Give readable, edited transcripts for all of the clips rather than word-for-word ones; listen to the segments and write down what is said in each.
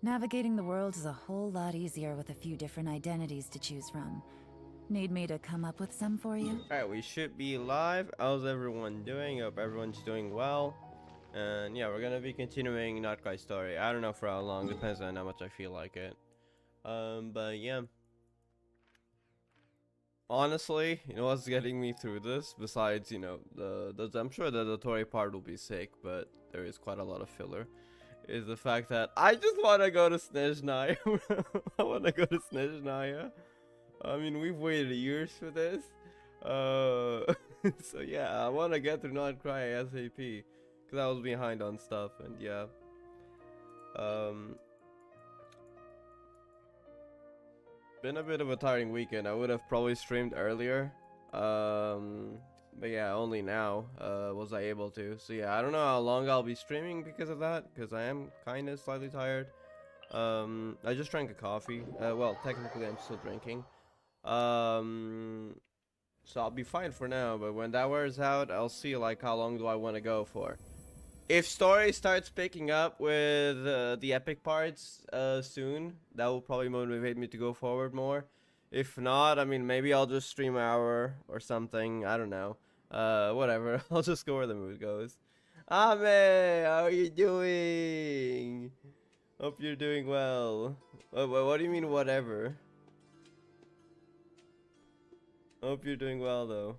Navigating the world is a whole lot easier with a few different identities to choose from. Need me to come up with some for you? Alright, we should be live. How's everyone doing? Hope everyone's doing well. And yeah, we're gonna be continuing Nodkrai story. I don't know for how long, depends on how much I feel like it. But yeah. Honestly, you know what's getting me through this? Besides, you know, I'm sure the tutorial part will be sick, but there is quite a lot of filler. Is the fact that I just wanna go to Snezhnaya. I wanna go to Snezhnaya. I mean, we've waited years for this. So yeah, I want to get through Nodkrai ASAP, because I was behind on stuff, and yeah. Been a bit of a tiring weekend. I would have probably streamed earlier. But yeah, only now was I able to. So yeah, I don't know how long I'll be streaming because of that, because I am kind of slightly tired. I just drank a coffee. Well, technically I'm still drinking. So I'll be fine for now, but when that wears out, I'll see like how long do I want to go for. If story starts picking up with the epic parts soon, that will probably motivate me to go forward more. If not, I mean, maybe I'll just stream an hour or something. I don't know. Whatever. I'll just go where the mood goes. Ame, how are you doing? Hope you're doing well. What do you mean, whatever? Hope you're doing well, though.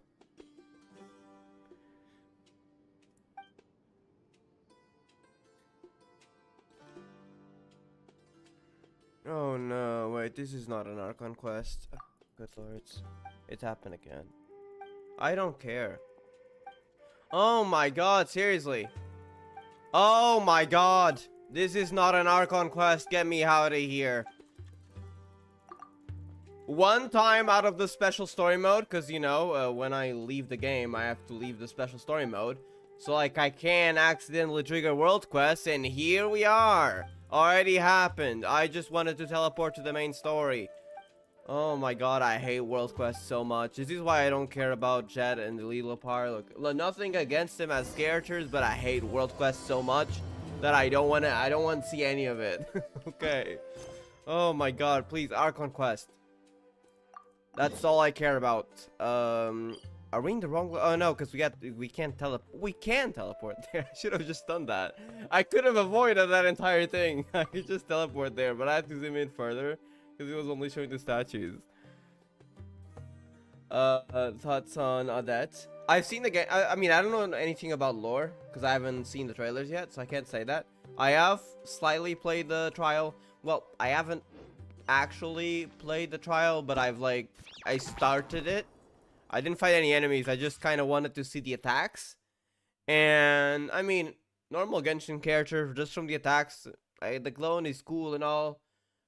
Oh no, wait, this is not an Archon quest. Good lords. It happened again. I don't care. Oh my god, seriously. Oh my god. This is not an Archon quest. Get me out of here. One time out of the special story mode, because you know, when I leave the game, I have to leave the special story mode. So like I can accidentally trigger world quests, and here we are. Already happened. I just wanted to teleport to the main story. Oh my god, I hate world quests so much. This is why I don't care about Jet and the Lilopar. Look, nothing against them as characters, but I hate world quests so much that I don't want to see any of it. Okay. Oh my god, please, Archon quest. That's all I care about. Are we in the wrong way? Oh no, because we can teleport there. I should have just done that. I could have avoided that entire thing. I could just teleport there, but I had to zoom in further because it was only showing the statues. Thoughts on that? I've seen the game. I mean, I don't know anything about lore because I haven't seen the trailers yet, so I can't say that. I have slightly played the trial. Well, I haven't actually played the trial, but I started it. I didn't fight any enemies. I just kind of wanted to see the attacks. And I mean, normal Genshin character, just from the attacks, the clone is cool and all,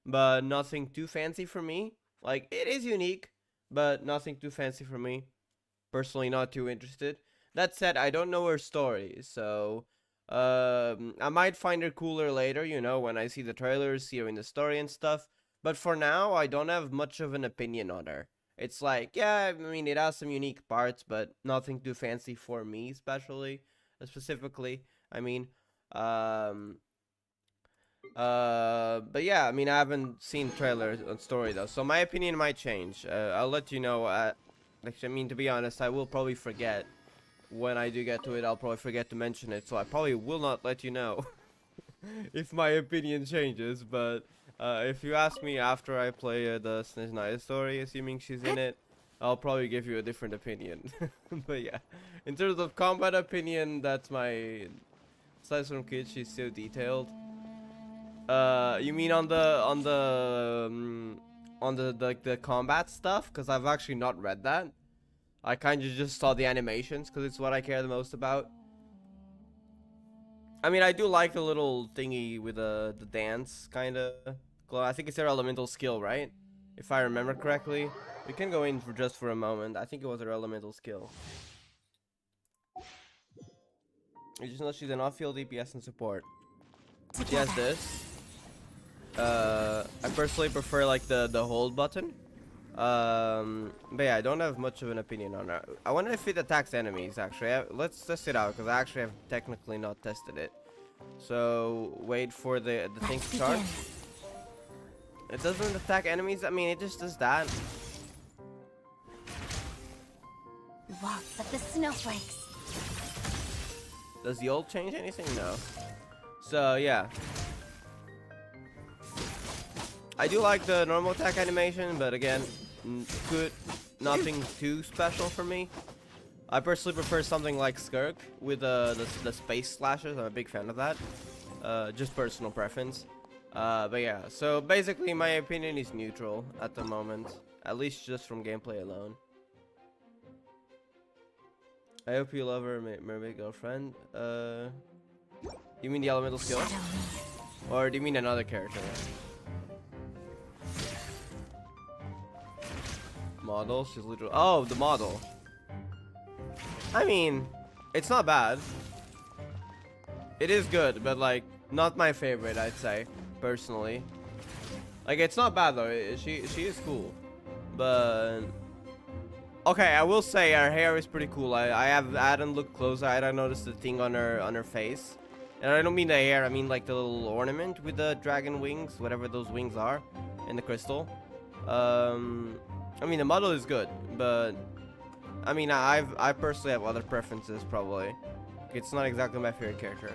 but nothing too fancy for me. Like, it is unique, but nothing too fancy for me. Personally, not too interested. That said, I don't know her story, so I might find her cooler later, you know, when I see the trailers, see her in the story and stuff. But for now, I don't have much of an opinion on her. It's like, yeah, I mean, it has some unique parts, but nothing too fancy for me, specifically. I mean, but yeah, I mean, I haven't seen trailers on story though, so my opinion might change. I'll let you know. Actually, I mean, to be honest, I will probably forget when I do get to it. I'll probably forget to mention it, so I probably will not let you know if my opinion changes, but. If you ask me after I play the Snezhnaya story, assuming she's in it, I'll probably give you a different opinion. But yeah, in terms of combat opinion, that's my slice from Kid. She's so detailed. You mean on the combat stuff? Because I've actually not read that. I kind of just saw the animations because it's what I care the most about. I mean, I do like the little thingy with the dance, kind of. I think it's their elemental skill, right? If I remember correctly. We can go in for just for a moment. I think it was their elemental skill. You just know she's an off-field DPS and support. She has this. I personally prefer, like, the hold button. But yeah, I don't have much of an opinion on her. I wonder if it attacks enemies, actually. Let's test it out, because I actually have technically not tested it. So, wait for the thing to charge. It doesn't attack enemies. I mean, it just does that. Waltz of the snowflakes. Does the ult change anything? No. So yeah. I do like the normal attack animation, but again, good, nothing too special for me. I personally prefer something like Skirk with the space slashes. I'm a big fan of that. Just personal preference. But yeah, so basically my opinion is neutral at the moment, at least just from gameplay alone. I hope you love her mermaid girlfriend. You mean the elemental skill? Or do you mean another character? Model? She's literally... Oh, the model. I mean, it's not bad. It is good, but like, not my favorite, I'd say, personally. Like, it's not bad though. She is cool, but okay, I will say her hair is pretty cool. I hadn't looked closer. I hadn't noticed the thing on her face, and I don't mean the hair. I mean like the little ornament with the dragon wings, whatever those wings are, in the crystal. I mean the model is good, but I mean I personally have other preferences probably. It's not exactly my favorite character,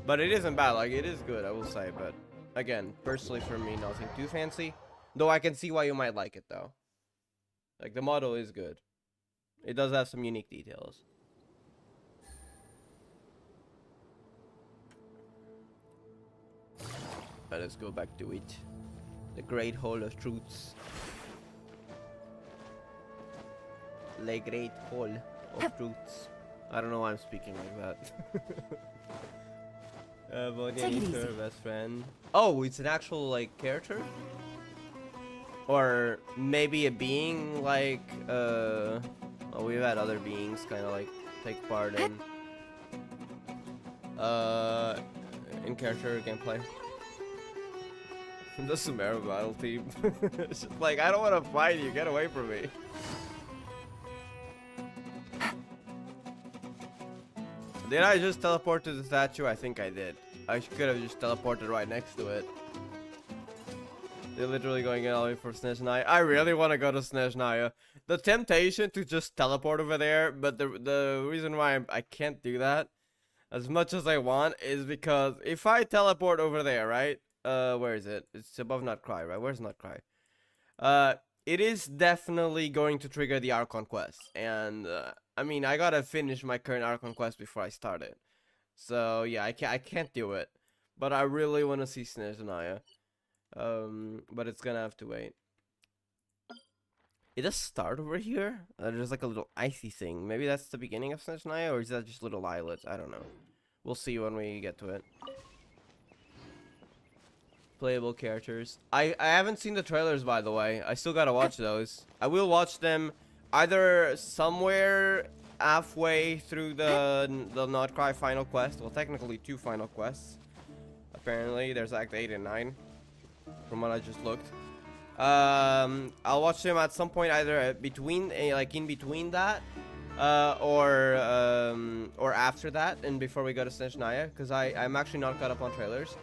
but it isn't bad. Like, it is good, I will say. But again, personally for me, nothing too fancy. Though I can see why you might like it though. Like, the model is good. It does have some unique details. Let's go back to it. The Great Hall of Truths. Le Great Hall of Truths. I don't know why I'm speaking like that. Bonnie is her best friend. Oh, it's an actual, like, character? Or maybe a being, like, well, we've had other beings kind of, like, take part in character gameplay. The Sumeru battle team. It's just like, I don't want to fight you, get away from me. Did I just teleport to the statue? I think I did. I could have just teleported right next to it. They're literally going all the way for Snezhnaya. I really want to go to Snezhnaya. The temptation to just teleport over there, but the reason why I can't do that as much as I want is because if I teleport over there, right? Where is it? It's above Nodkrai, right? Where's Nodkrai? It is definitely going to trigger the Archon quest, and I mean, I gotta finish my current Archon quest before I start it. So yeah, I can't do it, but I really want to see Snezhnaya. But it's gonna have to wait. It does start over here. There's like a little icy thing. Maybe that's the beginning of Snezhnaya, or is that just little islets? I don't know. We'll see when we get to it. Playable characters. I haven't seen the trailers, by the way. I still gotta watch those. I will watch them either somewhere halfway through the Nodkrai final quest. Well, technically 2 final quests. Apparently, there's Act 8 and 9. From what I just looked. I'll watch them at some point, either between, like in between that, or after that, and before we go to Snezhnaya, because I'm actually not caught up on trailers.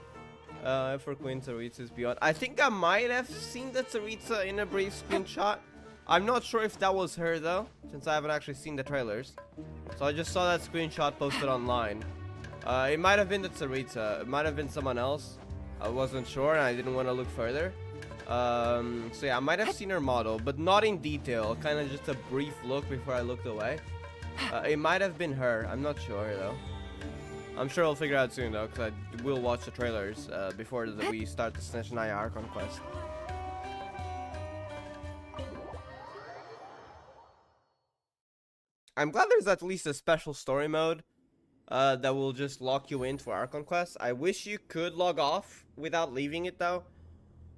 For Queen Tsaritsa's Beyond. I think I might have seen the Tsaritsa in a brief screenshot. I'm not sure if that was her though, since I haven't actually seen the trailers. So I just saw that screenshot posted online. It might have been the Tsaritsa. It might have been someone else. I wasn't sure and I didn't want to look further. So yeah, I might have seen her model, but not in detail. Kind of just a brief look before I looked away. It might have been her. I'm not sure though. I'm sure I'll figure out soon though, because I will watch the trailers before we start the Snezhnaya Archon quest. I'm glad there's at least a special story mode that will just lock you in for Archon quests. I wish you could log off without leaving it though,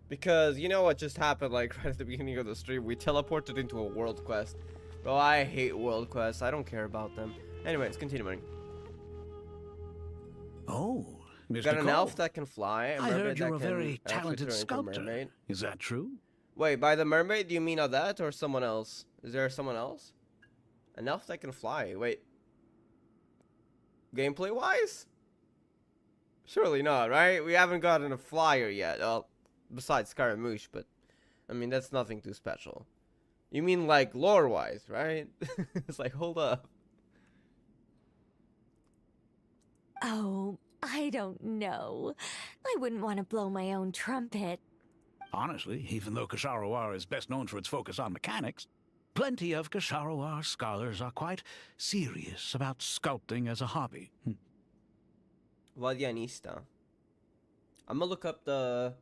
because you know what just happened, like right at the beginning of the stream, we teleported into a world quest. Bro, I hate world quests. I don't care about them. Anyways, continuing. Oh, Mr. Got an Cole. elf that can fly. I heard you're a very talented sculptor. Mermaid. Is that true? Wait, by the mermaid, do you mean Odette or someone else? Is there someone else? An elf that can fly. Wait. Gameplay-wise? Surely not, right? We haven't gotten a flyer yet. Well, besides Scaramouche, but I mean that's nothing too special. You mean like lore-wise, right? It's like, hold up. Oh, I don't know. I wouldn't want to blow my own trumpet. Honestly, even though Kasharawar is best known for its focus on mechanics, plenty of Kasharawar scholars are quite serious about sculpting as a hobby. Vadianista. I'm gonna look up the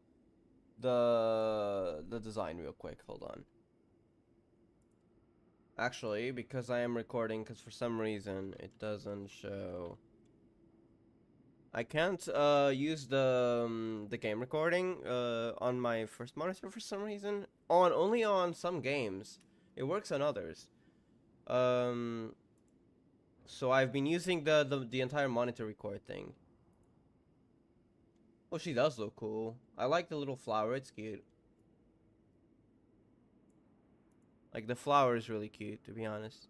design real quick. Hold on. Actually, because I am recording, because for some reason it doesn't show. I can't use the game recording on my first monitor for some reason. Only on some games. It works on others. So I've been using the entire monitor record thing. Oh, she does look cool. I like the little flower. It's cute. Like, the flower is really cute, to be honest.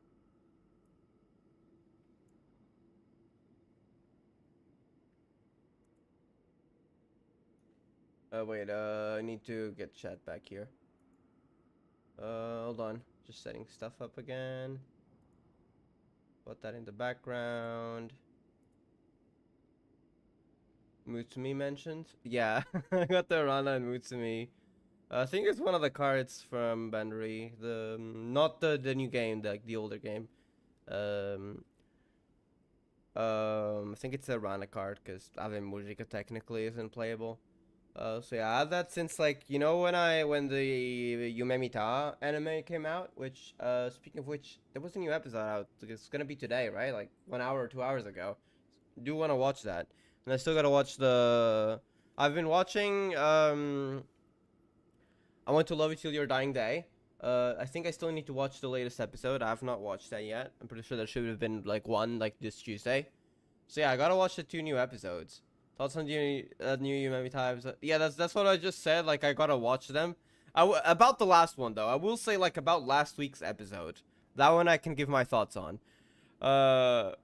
Wait, I need to get chat back here. Hold on. Just setting stuff up again. Put that in the background. Mutsumi mentioned? Yeah, I got the Purana and Mutsumi. I think it's one of the cards from Bandery. Not the new game, the older game. I think it's a Rana card because Ave Mujika technically isn't playable. So yeah, I had that since, like, you know, when the Yumemita anime came out, which speaking of which, there was a new episode out. It's gonna be today, right? Like 1 hour or 2 hours ago. Do want to watch that. And I still gotta watch I've been watching I Want to Love You Till Your Dying Day. I think I still need to watch the latest episode. I have not watched that yet. I'm pretty sure there should have been like one like this Tuesday. So yeah, I gotta watch the 2 new episodes. Thoughts on the new Yumemita episode? Yeah, that's what I just said. Like, I gotta watch them. About the last one though, I will say, like, about last week's episode. That one I can give my thoughts on. Oh,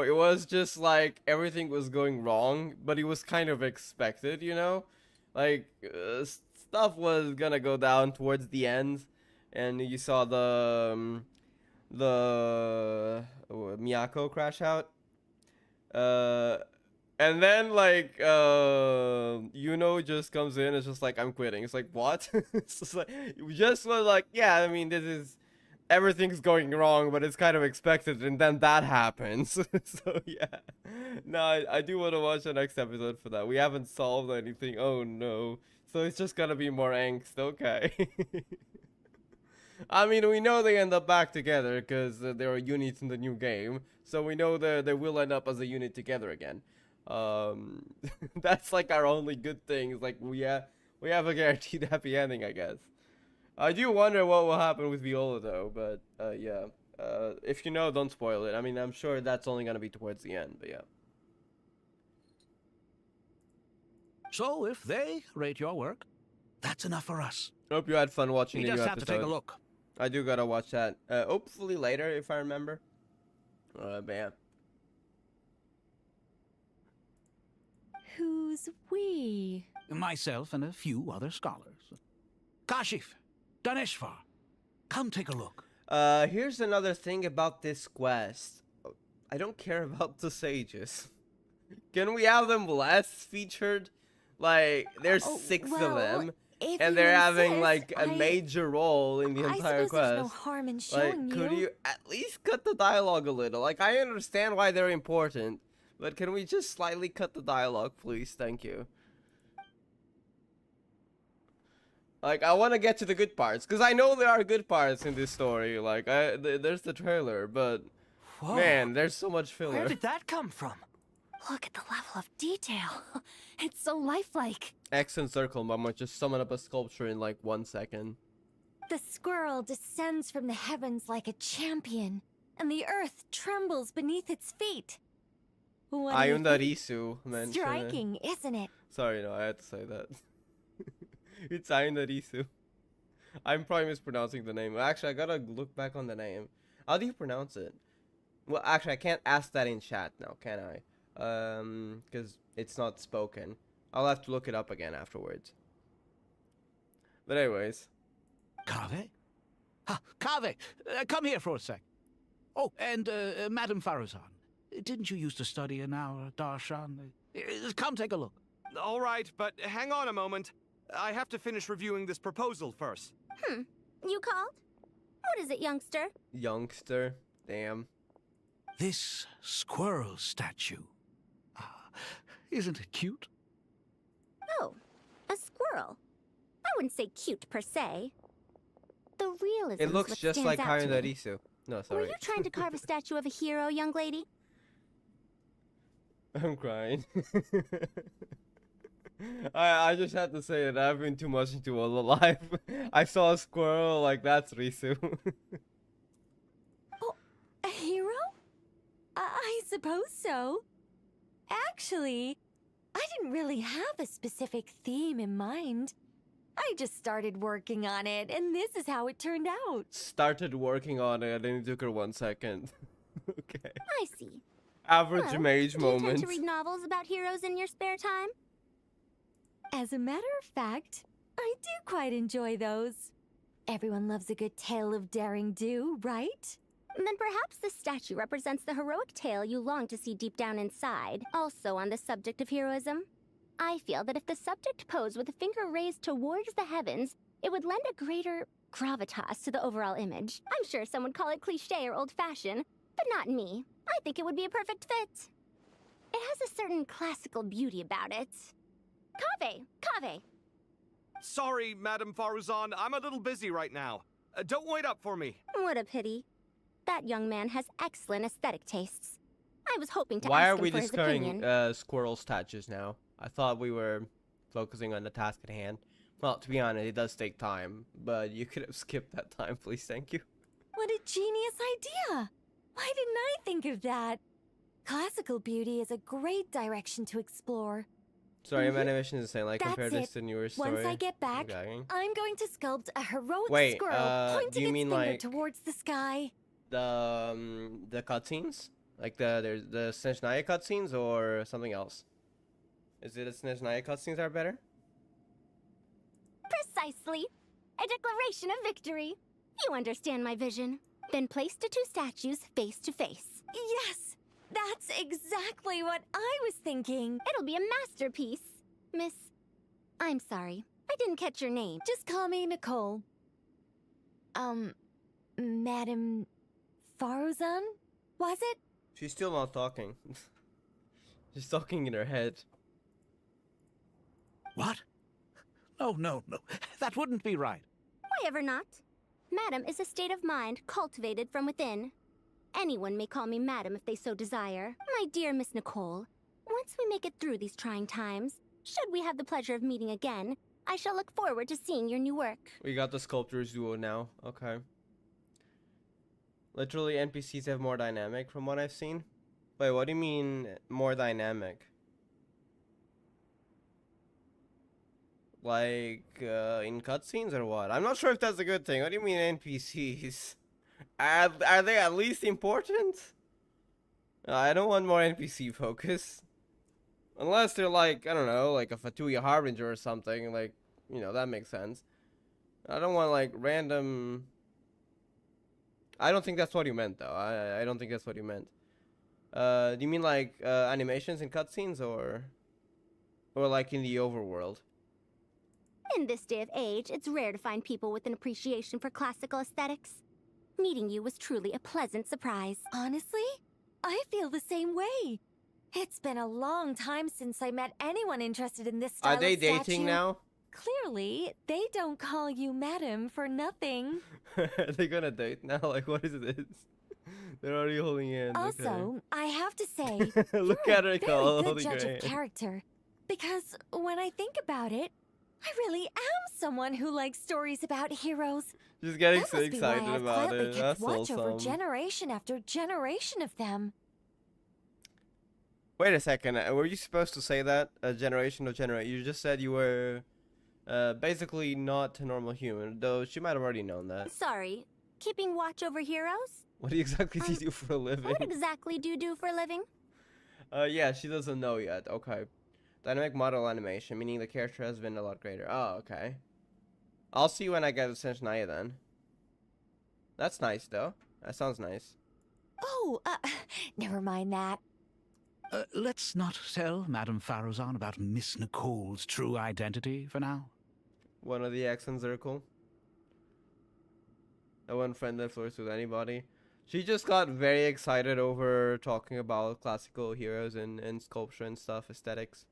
it was just like everything was going wrong, but it was kind of expected, you know? Like, stuff was gonna go down towards the end, and you saw the Miyako crash out. And then, like, just comes in. It's just like, I'm quitting. It's like, what? It's just like, we just was like, yeah, I mean, everything's going wrong, but it's kind of expected, and then that happens. So yeah, no, I do want to watch the next episode for that. We haven't solved anything. Oh no, so it's just gonna be more angst. Okay. I mean, we know they end up back together because there are units in the new game, so we know they will end up as a unit together again. That's like our only good thing. Is like we have a guaranteed happy ending, I guess. I do wonder what will happen with Viola though, but yeah. If you know, don't spoil it. I mean, I'm sure that's only gonna be towards the end, but yeah. So if they rate your work, that's enough for us. Hope you had fun watching You the new just have episode. to take a look. I do gotta watch that. Hopefully later, if I remember. But yeah. Who's we? Myself and a few other scholars. Kashif, Daneshvar, come take a look. Here's another thing about this quest. I don't care about the sages. Can we have them less featured? Like, there's 6 of them, and they're having like a major role in the entire quest. There's no harm in showing Could you at least cut the dialogue a little? Like, I understand why they're important, but can we just slightly cut the dialogue, please? Thank you. Like, I want to get to the good parts, because I know there are good parts in this story. Like, there's the trailer, but Whoa. man, there's so much filler. Where did that come from? Look at the level of detail. It's so lifelike. X and circle, Mama, just summon up a sculpture in like 1 second. The squirrel descends from the heavens like a champion, and the earth trembles beneath its feet. What do you Ayunda think? Risu mentioned. Striking, isn't it? Sorry, no, I had to say that. It's Ayunda Risu. I'm probably mispronouncing the name. Actually, I gotta look back on the name. How do you pronounce it? Well, actually, I can't ask that in chat now, can I? Because it's not spoken. I'll have to look it up again afterwards. But anyways. Kave? Ha, Kave, come here for a sec. Oh, and Madame Farazan, didn't you used to study in our darshan? Come take a look. All right, but hang on a moment. I have to finish reviewing this proposal first. You called? What is it, youngster? Youngster. Damn. This squirrel statue. Isn't it cute? Oh, a squirrel. I wouldn't say cute per se. The realism It is looks what just stands like out to me. Hayandarisu. No, Were sorry. you trying to carve a statue of a hero, young lady? I'm crying. I just had to say it. I've been too much into all the life. I saw a squirrel, like, that's Risu. Oh, a hero? I suppose so. Actually, I didn't really have a specific theme in mind. I just started working on it, and this is how it turned out. Started working on it, and it took her 1 second. Okay. I see. Average Well, mage do you moment. tend to read novels about heroes in your spare time? As a matter of fact, I do quite enjoy those. Everyone loves a good tale of daring do, right? Then perhaps this statue represents the heroic tale you long to see deep down inside. Also on the subject of heroism, I feel that if the subject posed with a finger raised towards the heavens, it would lend a greater gravitas to the overall image. I'm sure some would call it cliché or old-fashioned, but not me. I think it would be a perfect fit. It has a certain classical beauty about it. Kave! Sorry, Madame Faruzan, I'm a little busy right now. Don't wait up for me. What a pity. That young man has excellent aesthetic tastes. I was hoping to Why ask are we him for his discovering opinion. squirrel statues now? I thought we were focusing on the task at hand. Well, to be honest, it does take time, but you could have skipped that time, please, thank you. What a genius idea! Why didn't I think of that? Classical beauty is a great direction to explore. Sorry, my animation is the same. Like, That's compare this it. to newer story. Once I get back, Okay. I'm going to sculpt a heroic Wait, squirrel do pointing you its mean, finger like- towards the sky. The cutscenes, like there's the Snezhnaya cutscenes, or something else. Is it the Snezhnaya cutscenes are better? Precisely. A declaration of victory. You understand my vision. Then place the two statues face to face. Yes! That's exactly what I was thinking. It'll be a masterpiece. Miss, I'm sorry. I didn't catch your name. Just call me Nicole. Madam Faruzan? Was it? She's still not talking. She's talking in her head. What? Oh, no. That wouldn't be right. Why ever not? Madam is a state of mind cultivated from within. Anyone may call me Madam if they so desire. My dear Miss Nicole, once we make it through these trying times, should we have the pleasure of meeting again, I shall look forward to seeing your new work. We got the sculptors duo now. Okay. Literally, NPCs have more dynamic from what I've seen. Wait, what do you mean more dynamic? Like, in cutscenes or what? I'm not sure if that's a good thing. What do you mean NPCs? Are they at least important? I don't want more NPC focus. Unless they're like, I don't know, like a Fatuya Harbinger or something. Like, you know, that makes sense. I don't want like random... I don't think that's what you meant though. I don't think that's what you meant. Do you mean like animations in cutscenes or like in the overworld? In this day of age, it's rare to find people with an appreciation for classical aesthetics. Meeting you was truly a pleasant surprise. Honestly, I feel the same way. It's been a long time since I met anyone interested in this style Are they of statue. dating now? Clearly, they don't call you madam for nothing. Are they gonna date now? Like, what is this? They're already holding hands. Also, I have to say, Look you're at her, a Cole, very good holding judge her of hand. character. Because when I think about it, I really am someone who likes stories about heroes. She's getting That so must be why excited I've about quietly it. kept That's watch over awesome. generation after generation of them. Wait a second. Were you supposed to say that? A generation of generation. You just said you were basically not a normal human, though she might have already known that. Sorry, keeping watch over heroes? What exactly do you do for a living? What exactly do you do for a living? Yeah, she doesn't know yet. Okay. Dynamic model animation, meaning the character has been a lot greater. Oh, okay. I'll see when I get to Snezhnaya then. That's nice though. That sounds nice. Oh, never mind that. Let's not tell Madame Faruzan about Miss Nicole's true identity for now. One of the accents are cool. I wouldn't friend that flirts with anybody. She just got very excited over talking about classical heroes and sculpture and stuff, aesthetics.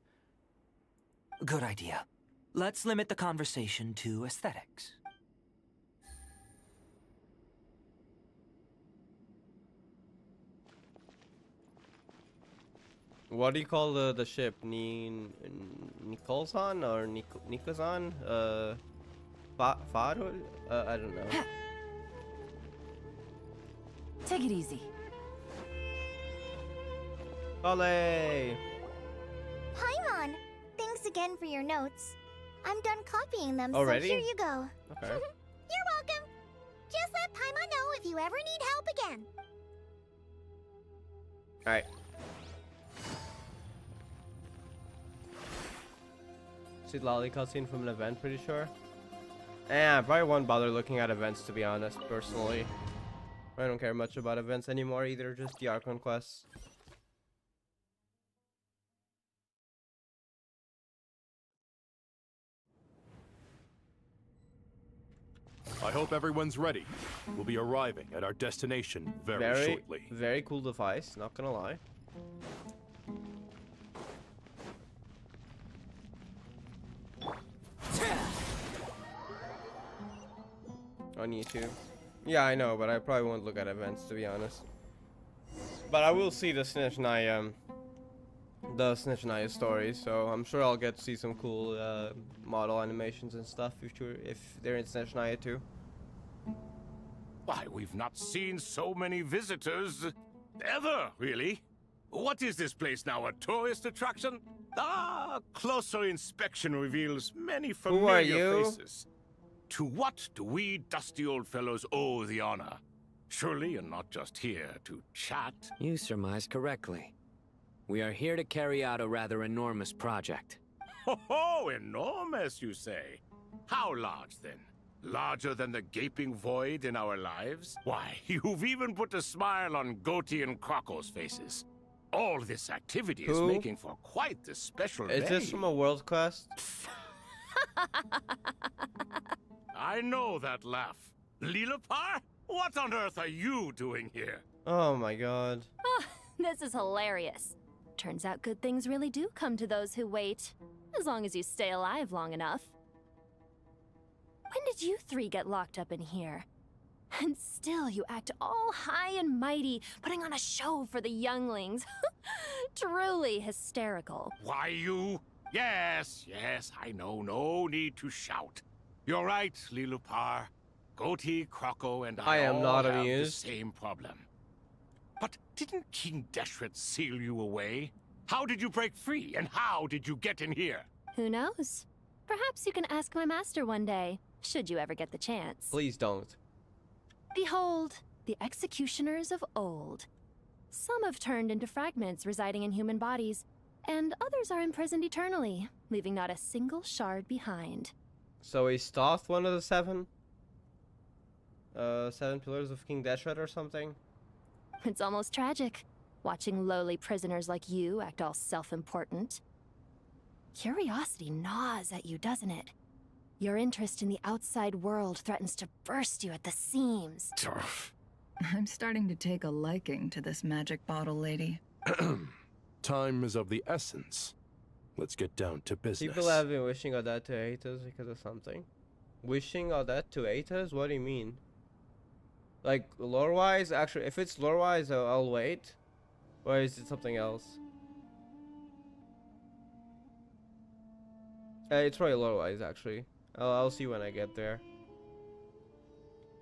Good idea. Let's limit the conversation to aesthetics. What do you call the ship? Nikolson or Nikozan? Faru? I don't know. Take it easy. Ole! Paimon, thanks again for your notes. I'm done copying them, Already? so here you go. Okay. You're welcome. Just let Paimon know if you ever need help again. Alright. See Lolly cutscene from an event, pretty sure. I probably won't bother looking at events, to be honest, personally. I don't care much about events anymore either, just the Archon quests. I hope everyone's ready. We'll be arriving at our destination very shortly. Very cool device, not gonna lie. On YouTube. Yeah, I know, but I probably won't look at events, to be honest. But I will see the Snezhnaya stories, so I'm sure I'll get to see some cool model animations and stuff if they're in Snezhnaya too. Why, we've not seen so many visitors ever, really. What is this place now, a tourist attraction? Ah, closer inspection reveals many familiar faces. To what do we dusty old fellows owe the honor? Surely you're not just here to chat. You surmise correctly. We are here to carry out a rather enormous project. Ho, enormous, you say? How large, then? Larger than the gaping void in our lives? Why, you've even put a smile on Goatee and Crocco's faces. All this activity is making for quite the special day. Is this from a world quest? I know that laugh. Lilipar? What on earth are you doing here? Oh my god. Oh, this is hilarious. Turns out good things really do come to those who wait. As long as you stay alive long enough. When did you three get locked up in here? And still you act all high and mighty, putting on a show for the younglings. Truly hysterical. Why, you? Yes, I know. No need to shout. You're right, Lilipar. Goatee, Crocco, and I am all not have amused. the same problem. But didn't King Deshret seal you away? How did you break free, and how did you get in here? Who knows? Perhaps you can ask my master one day, should you ever get the chance. Please don't. Behold, the executioners of old. Some have turned into fragments residing in human bodies, and others are imprisoned eternally, leaving not a single shard behind. So is Thoth one of the seven? 7 pillars of King Deshret or something? It's almost tragic, watching lowly prisoners like you act all self-important. Curiosity gnaws at you, doesn't it? Your interest in the outside world threatens to burst you at the seams. I'm starting to take a liking to this magic bottle lady. Time is of the essence. Let's get down to business. People have been wishing Odette to hate us because of something. Wishing Odette to hate us? What do you mean? Like, lore-wise? Actually, if it's lore-wise, I'll wait. Or is it something else? It's probably lore-wise, actually. I'll see when I get there.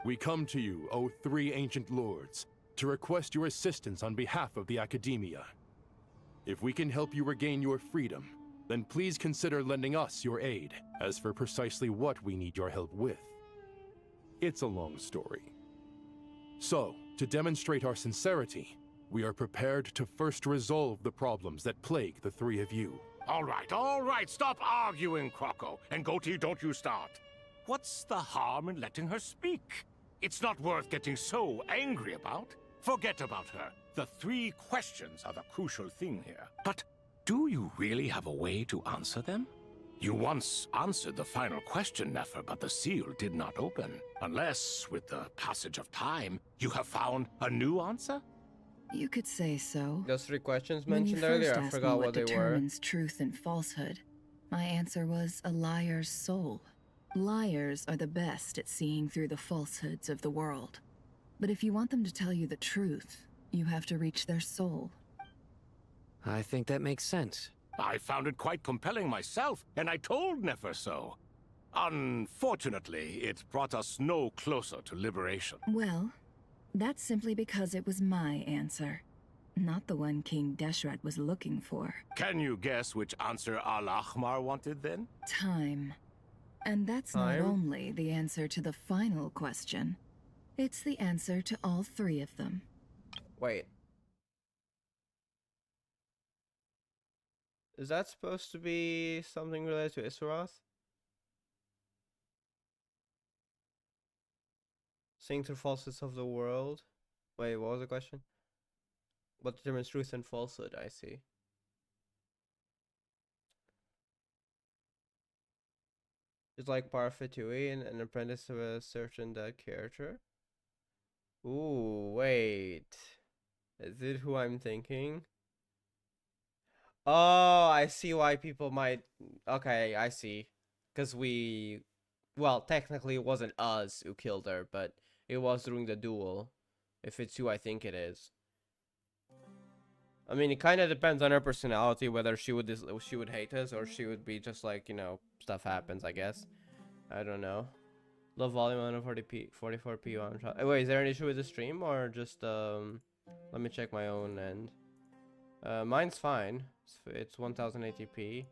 We come to you, O 3 ancient lords, to request your assistance on behalf of the Academia. If we can help you regain your freedom, then please consider lending us your aid. As for precisely what we need your help with, it's a long story. So, to demonstrate our sincerity, we are prepared to first resolve the problems that plague the 3 of you. All right, stop arguing, Crocco. And Goatee, don't you start. what's the harm in letting her speak? It's not worth getting so angry about. Forget about her. The 3 questions are the crucial thing here. But do you really have a way to answer them? You once answered the final question, Nefer, but the seal did not open. Unless, with the passage of time, you have found a new answer? You could say so. Those 3 questions When you mentioned first earlier, I asked forgot me what they were. determines truth and falsehood, my answer was a liar's soul. Liars are the best at seeing through the falsehoods of the world. But if you want them to tell you the truth, you have to reach their soul. I think that makes sense. I found it quite compelling myself, and I told Nefer so. Unfortunately, it brought us no closer to liberation. Well, that's simply because it was my answer, not the one King Deshret was looking for. Can you guess which answer Al-Ahmar wanted then? Time. And that's Time? not only the answer to the final question, it's the answer to all 3 of them. Wait. Is that supposed to be something related to Issaroth? Seeing through falsehoods of the world? Wait, what was the question? What determines truth and falsehood? I see. It's like Parfitui, an apprentice of a certain dead character. Ooh, wait. Is it who I'm thinking? Oh, I see why people might... Okay, I see. Because we... Well, technically it wasn't us who killed her, but it was during the duel. If it's who I think it is. I mean, it kind of depends on her personality, whether she would hate us or she would be just like, you know, stuff happens, I guess. I don't know. Low volume 140p, 44p on. Wait, is there an issue with the stream or just let me check my own end. Mine's fine. It's 1080p.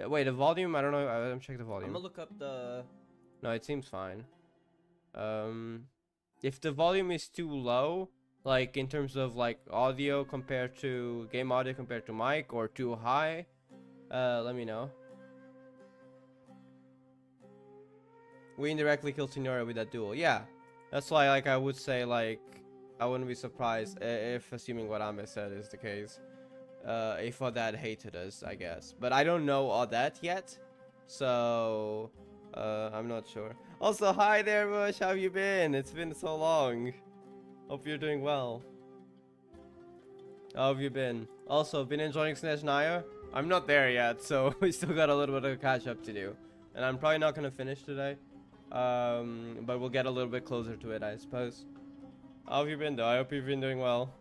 Wait, the volume, I don't know. Let me check the volume. I'm gonna look up the... No, it seems fine. If the volume is too low, like in terms of like audio compared to game audio compared to mic, or too high, let me know. We indirectly killed Signora with that duel. Yeah, that's why, like, I would say, like, I wouldn't be surprised if, assuming what Ame said is the case, if Odette hated us, I guess. But I don't know Odette yet, so I'm not sure. Also, hi there, Bush. How have you been? It's been so long. Hope you're doing well. How have you been? Also, been enjoying Snezhnaya? I'm not there yet, so we still got a little bit of catch up to do. And I'm probably not going to finish today. But we'll get a little bit closer to it, I suppose. How have you been, though? I hope you've been doing well.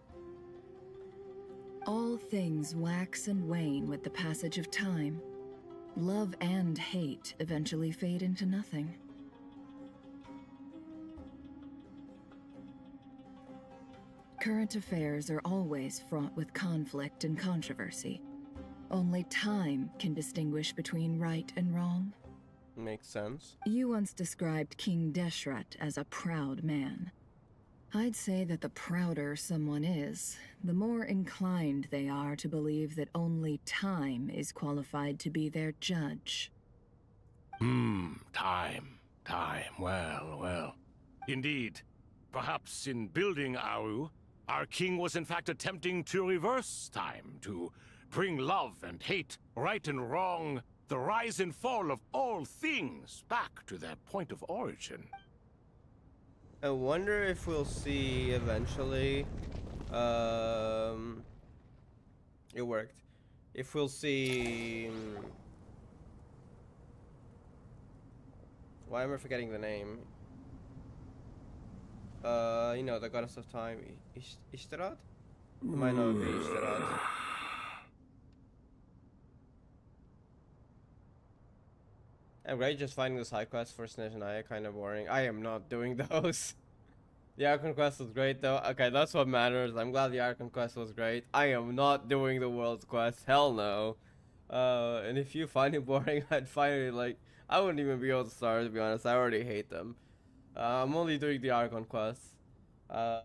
All things wax and wane with the passage of time. Love and hate eventually fade into nothing. Current affairs are always fraught with conflict and controversy. Only time can distinguish between right and wrong. Makes sense. You once described King Deshret as a proud man. I'd say that the prouder someone is, the more inclined they are to believe that only time is qualified to be their judge. Time. Well. Indeed. Perhaps in building Aru, our king was in fact attempting to reverse time, to bring love and hate, right and wrong, the rise and fall of all things back to their point of origin. I wonder if we'll see eventually. It worked. If we'll see. Why am I forgetting the name? You know, the goddess of time, Ishtarat? It might not be Ishtarat. I'm great, just finding the side quests for Snezhnaya kind of boring. I am not doing those. The Archon quest was great though. Okay, that's what matters. I'm glad the Archon quest was great. I am not doing the world's quest. Hell no. And if you find it boring, I'd find it like... I wouldn't even be able to start, to be honest. I already hate them. I'm only doing the Archon quests. But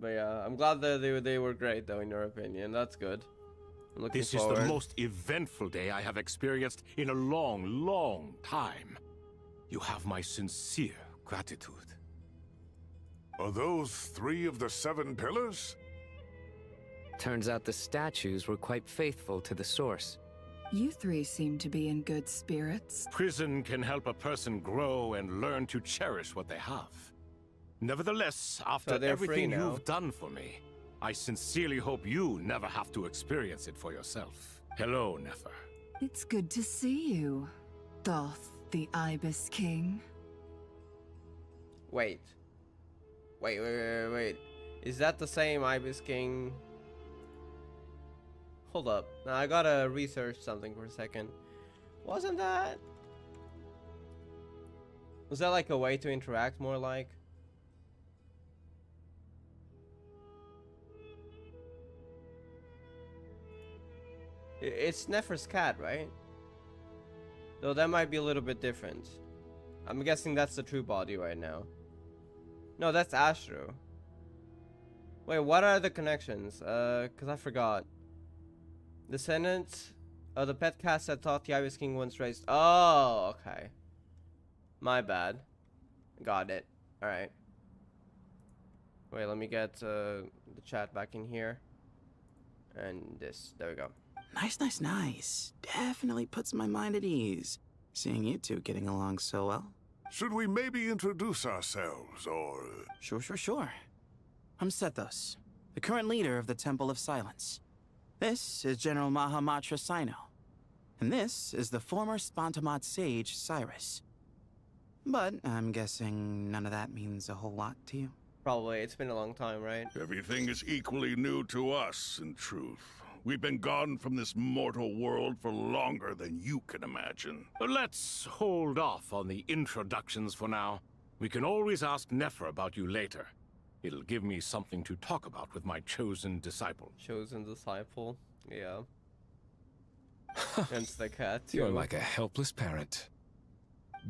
yeah, I'm glad that they were great though, in your opinion. That's good. This is the most eventful day I have experienced in a long time. You have my sincere gratitude. Are those 3 of the 7 pillars? Turns out the statues were quite faithful to the source. You 3 seem to be in good spirits. Prison can help a person grow and learn to cherish what they have. Nevertheless, after everything you've done for me, I sincerely hope you never have to experience it for yourself. Hello, Nefer. It's good to see you, Thoth the Ibis King. Wait. Wait. Is that the same Ibis King? Hold up. Now I gotta research something for a second. Wasn't that? Was that like a way to interact more like? It's Nefer's cat, right? Though that might be a little bit different. I'm guessing that's the true body right now. No, that's Astro. Wait, what are the connections? Cause I forgot. Descendants of the pet cats that thought the Ibis King once raised. Oh, okay. My bad. Got it. Alright. Wait, let me get the chat back in here. And this. There we go. Nice. Definitely puts my mind at ease, seeing you two getting along so well. Should we maybe introduce ourselves, or... Sure. I'm Sethos, the current leader of the Temple of Silence. This is General Mahamatra Sino, and this is the former Spantamat sage, Cyrus. But I'm guessing none of that means a whole lot to you. Probably. It's been a long time, right? Everything is equally new to us, in truth. We've been gone from this mortal world for longer than you can imagine. Let's hold off on the introductions for now. We can always ask Nefer about you later. It'll give me something to talk about with my chosen disciple. Chosen disciple? Yeah. Hence the cat, too. You're like a helpless parent.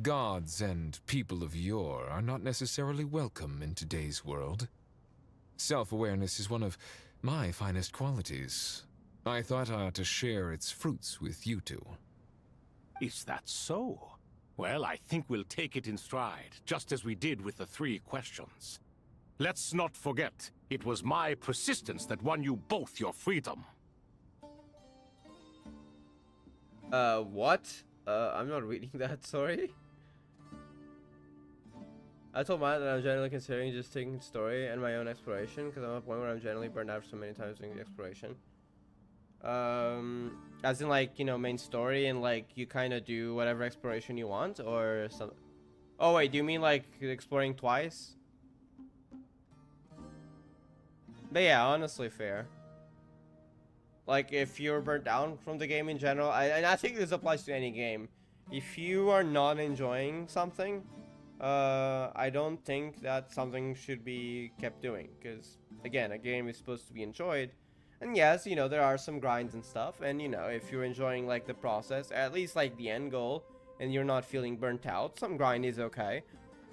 Gods and people of yore are not necessarily welcome in today's world. Self-awareness is one of my finest qualities. I thought I ought to share its fruits with you two. Is that so? Well, I think we'll take it in stride, just as we did with the 3 questions. Let's not forget, it was my persistence that won you both your freedom. What? I'm not reading that, sorry. I told Matt that I'm generally considering just taking the story and my own exploration, because I'm at a point where I'm generally burned out so many times doing the exploration. As in, like, you know, main story, and like you kind of do whatever exploration you want, or some. Oh wait, do you mean like exploring twice? But yeah, honestly, fair. Like, if you're burnt down from the game in general, and I think this applies to any game. If you are not enjoying something, I don't think that something should be kept doing, because again, a game is supposed to be enjoyed. And yes, you know, there are some grinds and stuff, and you know, if you're enjoying like the process, at least like the end goal, and you're not feeling burnt out, some grind is okay.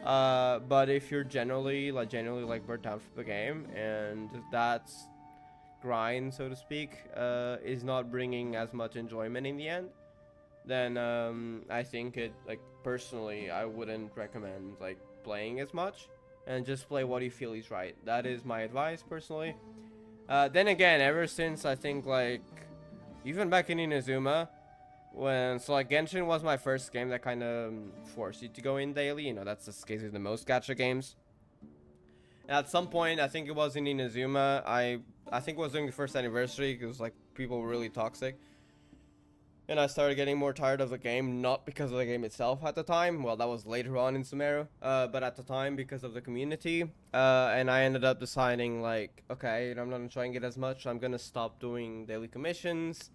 But if you're genuinely like burnt out from the game, and that's grind, so to speak, is not bringing as much enjoyment in the end, then I think it, like, personally, I wouldn't recommend like playing as much, and just play what you feel is right. That is my advice personally. Then again, ever since I think like even back in Inazuma, when like Genshin was my first game that kind of forced you to go in daily. You know, that's the case with the most gacha games. And at some point, I think it was in Inazuma, I think it was during the first anniversary, because like people were really toxic. And I started getting more tired of the game, not because of the game itself at the time. Well, that was later on in Sumeru, but at the time because of the community. And I ended up deciding, like, okay, I'm not enjoying it as much. I'm gonna stop doing daily commissions,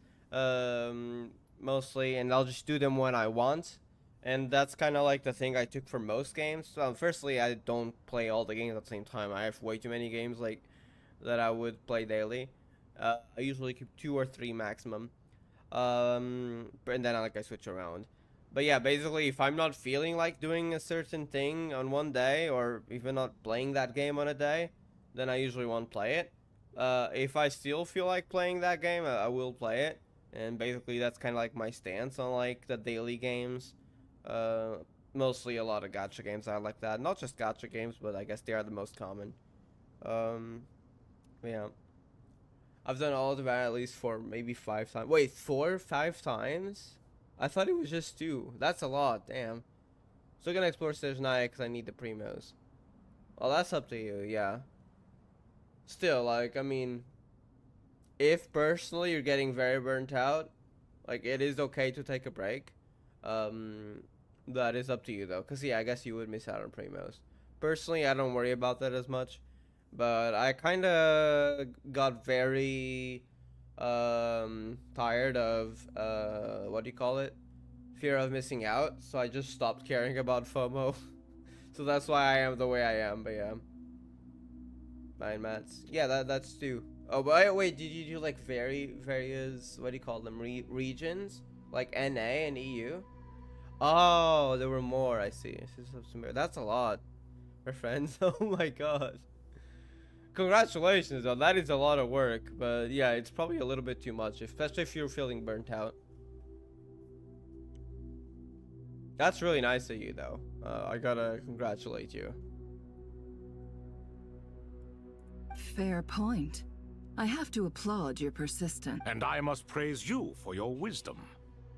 mostly, and I'll just do them when I want. And that's kind of like the thing I took for most games. Firstly, I don't play all the games at the same time. I have way too many games like that I would play daily. I usually keep 2 or 3 maximum. And then I switch around. But yeah, basically, if I'm not feeling like doing a certain thing on one day, or even not playing that game on a day, then I usually won't play it. If I still feel like playing that game, I will play it. And basically, that's kind of like my stance on like the daily games. mostly a lot of gacha games are like that. Not just gacha games, but I guess they are the most common. Yeah. I've done all of that at least for maybe 5 times. Wait, 5 times? I thought it was just 2. That's a lot, damn. Still gonna explore stage 9 because I need the primos. Well, that's up to you, yeah. Still, like, I mean, if personally you're getting very burnt out, like, it is okay to take a break. That is up to you, though. Because, yeah, I guess you would miss out on primos. Personally, I don't worry about that as much. But I kind of got very tired of, what do you call it? Fear of missing out. So I just stopped caring about FOMO. So that's why I am the way I am, but yeah. 9 mats. Yeah, that's 2. Oh, but wait, did you do like various, what do you call them, regions? Like NA and EU? Oh, there were more, I see. That's a lot. We're friends. Oh my god. Congratulations, though. That is a lot of work. But yeah, it's probably a little bit too much, especially if you're feeling burnt out. That's really nice of you, though. I gotta congratulate you. Fair point. I have to applaud your persistence. And I must praise you for your wisdom.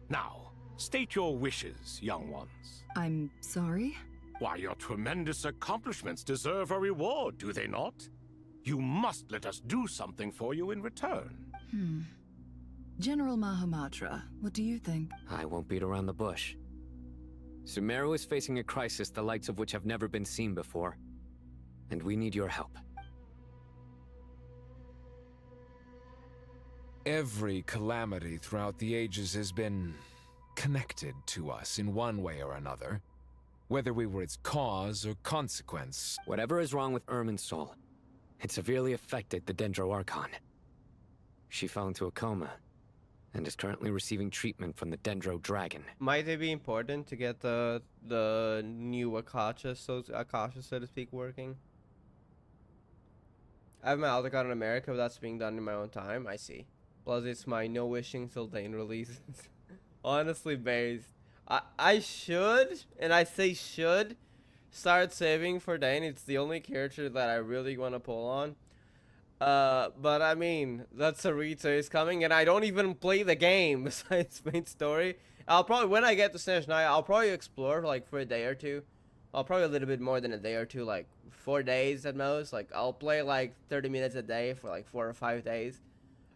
Now, state your wishes, young ones. I'm sorry? Why, your tremendous accomplishments deserve a reward, do they not? You must let us do something for you in return. General Mahamatra, what do you think? I won't beat around the bush. Sumeru is facing a crisis the likes of which have never been seen before. And we need your help. Every calamity throughout the ages has been connected to us in one way or another. Whether we were its cause or consequence. Whatever is wrong with Irminsul, it severely affected the Dendro Archon. She fell into a coma, and is currently receiving treatment from the Dendro Dragon. Might it be important to get the new Akasha, so to speak, working? I have my Aldecon in America, but that's being done in my own time. I see. Plus, it's my no wishing till Dane releases. Honestly, based. I should, and I say should, start saving for Dane. It's the only character that I really want to pull on. But I mean, that's a is coming, and I don't even play the game besides main story. I'll probably, when I get to Stage 9, I'll probably explore like for a day or two. I'll probably a little bit more than a day or two, like 4 days at most. Like I'll play like 30 minutes a day for like 4 or 5 days.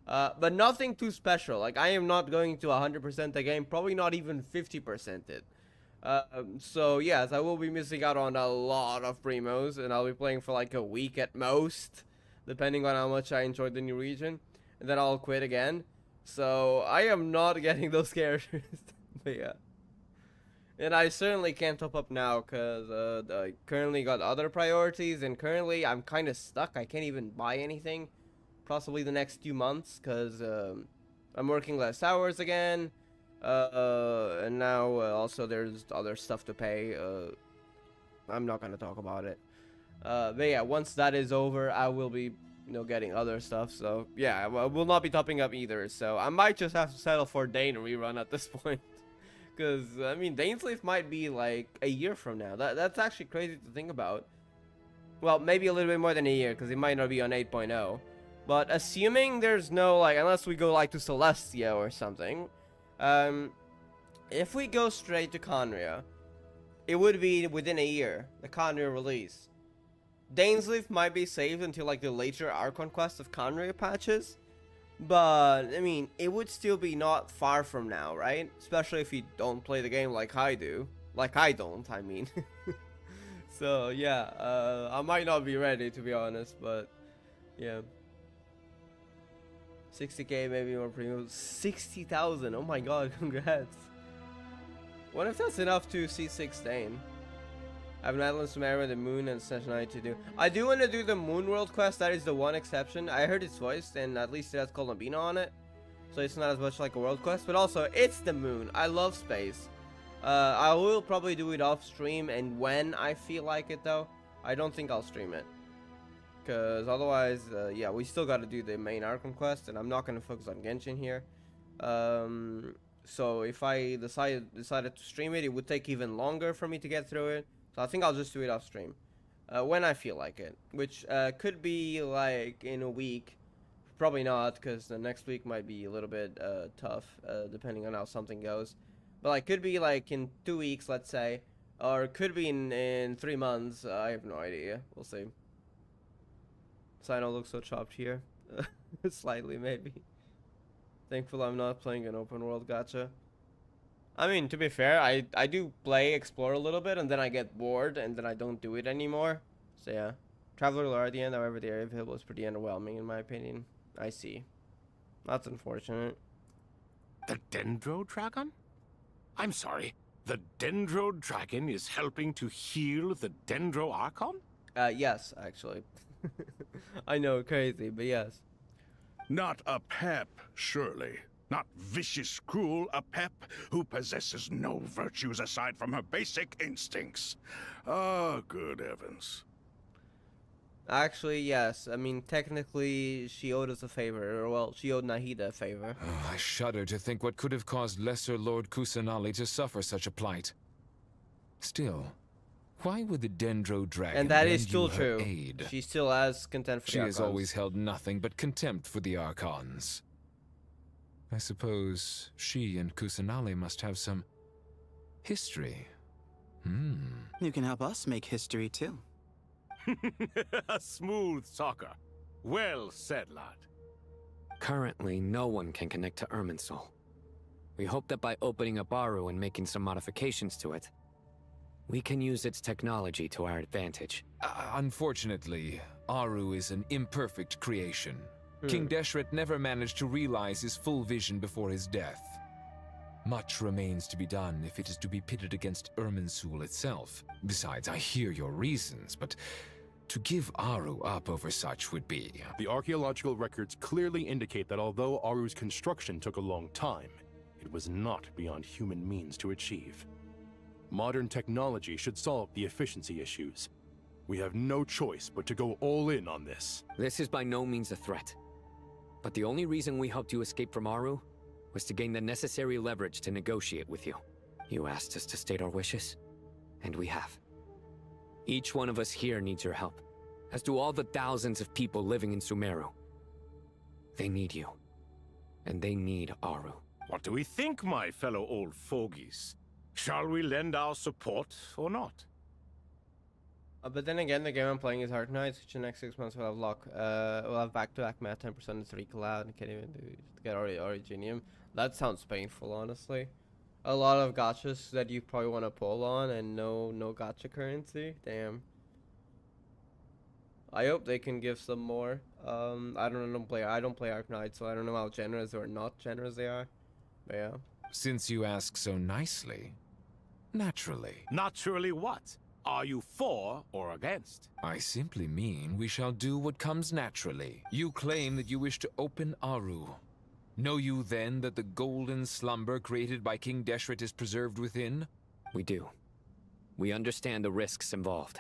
But nothing too special. Like I am not going to 100% the game, probably not even 50% it. So yes, I will be missing out on a lot of primos, and I'll be playing for like a week at most, depending on how much I enjoyed the new region, and then I'll quit again. So I am not getting those characters. But yeah, and I certainly can't top up now because I currently got other priorities, and currently I'm kind of stuck. I can't even buy anything, possibly the next few months, because I'm working less hours again, and now also there's other stuff to pay. I'm not gonna talk about it. But yeah, once that is over, I will be, getting other stuff. So yeah, I will not be topping up either. So I might just have to settle for Dane rerun at this point. Because, I mean, Dainsleif might be like a year from now. That's actually crazy to think about. Well, maybe a little bit more than a year, because it might not be on 8.0. But assuming there's no, like, unless we go like to Celestia or something. If we go straight to Conria, it would be within a year, the Conria release. Dainsleif might be saved until like the later Archon Quest of Conria patches. But, I mean, it would still be not far from now, right? Especially if you don't play the game like I do. Like I don't, I mean. So, yeah, I might not be ready, to be honest, but, yeah. 60k, maybe more premium. 60,000, oh my god, congrats. What if that's enough to see 6 Dane? I have Netherlands, Sumeru, the Moon, and Session 9 to do. I do want to do the Moon World quest. That is the one exception. I heard it's voiced, and at least it has Columbina on it. So it's not as much like a world quest. But also, it's the Moon. I love space. I will probably do it off stream, and when I feel like it, though. I don't think I'll stream it. Because otherwise, yeah, we still got to do the main Arkham quest, and I'm not going to focus on Genshin here. So if I decided to stream it, it would take even longer for me to get through it. So I think I'll just do it off stream when I feel like it, which could be like in a week. Probably not, because the next week might be a little bit tough, depending on how something goes. But like, could be like in 2 weeks, let's say, or could be in 3 months. I have no idea. We'll see. Sino looks so chopped here, slightly maybe. Thankful I'm not playing an open world gacha. I mean, to be fair, I do play explore a little bit, and then I get bored, and then I don't do it anymore. So yeah, Traveler lore at the end, however, the area available is pretty underwhelming in my opinion. I see. That's unfortunate. The Dendro Dragon? I'm sorry. The Dendro Dragon is helping to heal the Dendro Archon? Yes, actually. I know, crazy, but yes. Not a pep, surely. Not vicious, cruel, a pep who possesses no virtues aside from her basic instincts. Ah, good heavens. Actually, yes. I mean, technically, she owed us a favor. Or, well, she owed Nahida a favor. Oh, I shudder to think what could have caused Lesser Lord Kusanali to suffer such a plight. Still, why would the Dendro Dragon And that is lend still you her true. aid? She still has contempt for She the has Archons. always held nothing but contempt for the Archons. I suppose she and Kusanali must have some history. You can help us make history too. A smooth talker. Well said, lad. Currently, no one can connect to Irminsul. We hope that by opening up Aru and making some modifications to it, we can use its technology to our advantage. Unfortunately, Aru is an imperfect creation. King Deshret never managed to realize his full vision before his death. Much remains to be done if it is to be pitted against Irminsul itself. Besides, I hear your reasons, but to give Aru up over such would be... The archaeological records clearly indicate that although Aru's construction took a long time, it was not beyond human means to achieve. Modern technology should solve the efficiency issues. We have no choice but to go all in on this. This is by no means a threat. But the only reason we helped you escape from Aru was to gain the necessary leverage to negotiate with you. You asked us to state our wishes, and we have. Each one of us here needs your help, as do all the thousands of people living in Sumeru. They need you, and they need Aru. What do we think, my fellow old fogies? Shall we lend our support or not? But then again, the game I'm playing is Heart Knights, which in the next 6 months will have we'll have back-to-back math, 10% and 3 cloud, and can't even get Originium. That sounds painful, honestly. A lot of gachas that you probably want to pull on, and no gacha currency. Damn. I hope they can give some more. I don't play Arc Knight, so I don't know how generous or not generous they are. But yeah. Since you ask so nicely, naturally. Naturally what? Are you for or against? I simply mean we shall do what comes naturally. You claim that you wish to open Aru. Know you then that the golden slumber created by King Deshret is preserved within? We do. We understand the risks involved.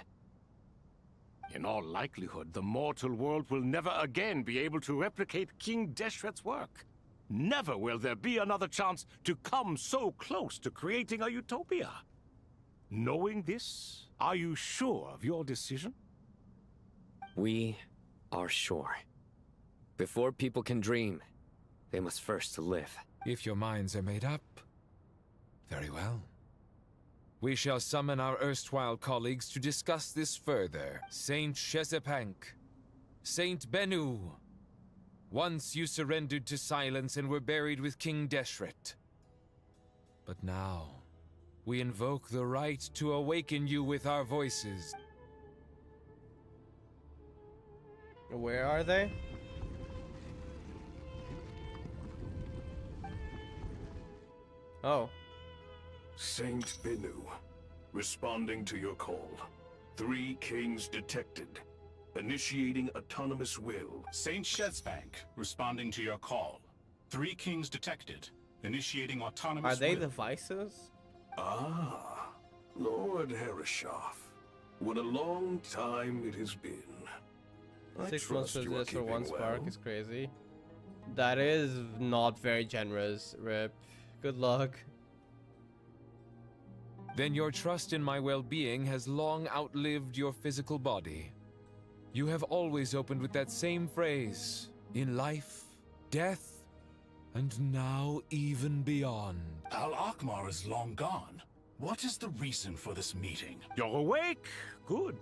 In all likelihood, the mortal world will never again be able to replicate King Deshret's work. Never will there be another chance to come so close to creating a utopia. Knowing this, are you sure of your decision? We are sure. Before people can dream, they must first live. If your minds are made up, very well. We shall summon our erstwhile colleagues to discuss this further. Saint Shezepank, Saint Bennu. Once you surrendered to silence and were buried with King Deshret. But now, we invoke the right to awaken you with our voices. Where are they? Oh. Saint Bennu, responding to your call. 3 kings detected. Initiating autonomous will. Saint Shezbank, responding to your call. 3 kings detected. Initiating autonomous will. Are they the vices? Ah, Lord Herreshoff. What a long time it has been. 6 months for this for 1 spark is crazy. That is not very generous, Rip. Good luck. Then your trust in my well-being has long outlived your physical body. You have always opened with that same phrase, in life, death, and now even beyond. Al-Akmar is long gone. What is the reason for this meeting? You're awake? Good.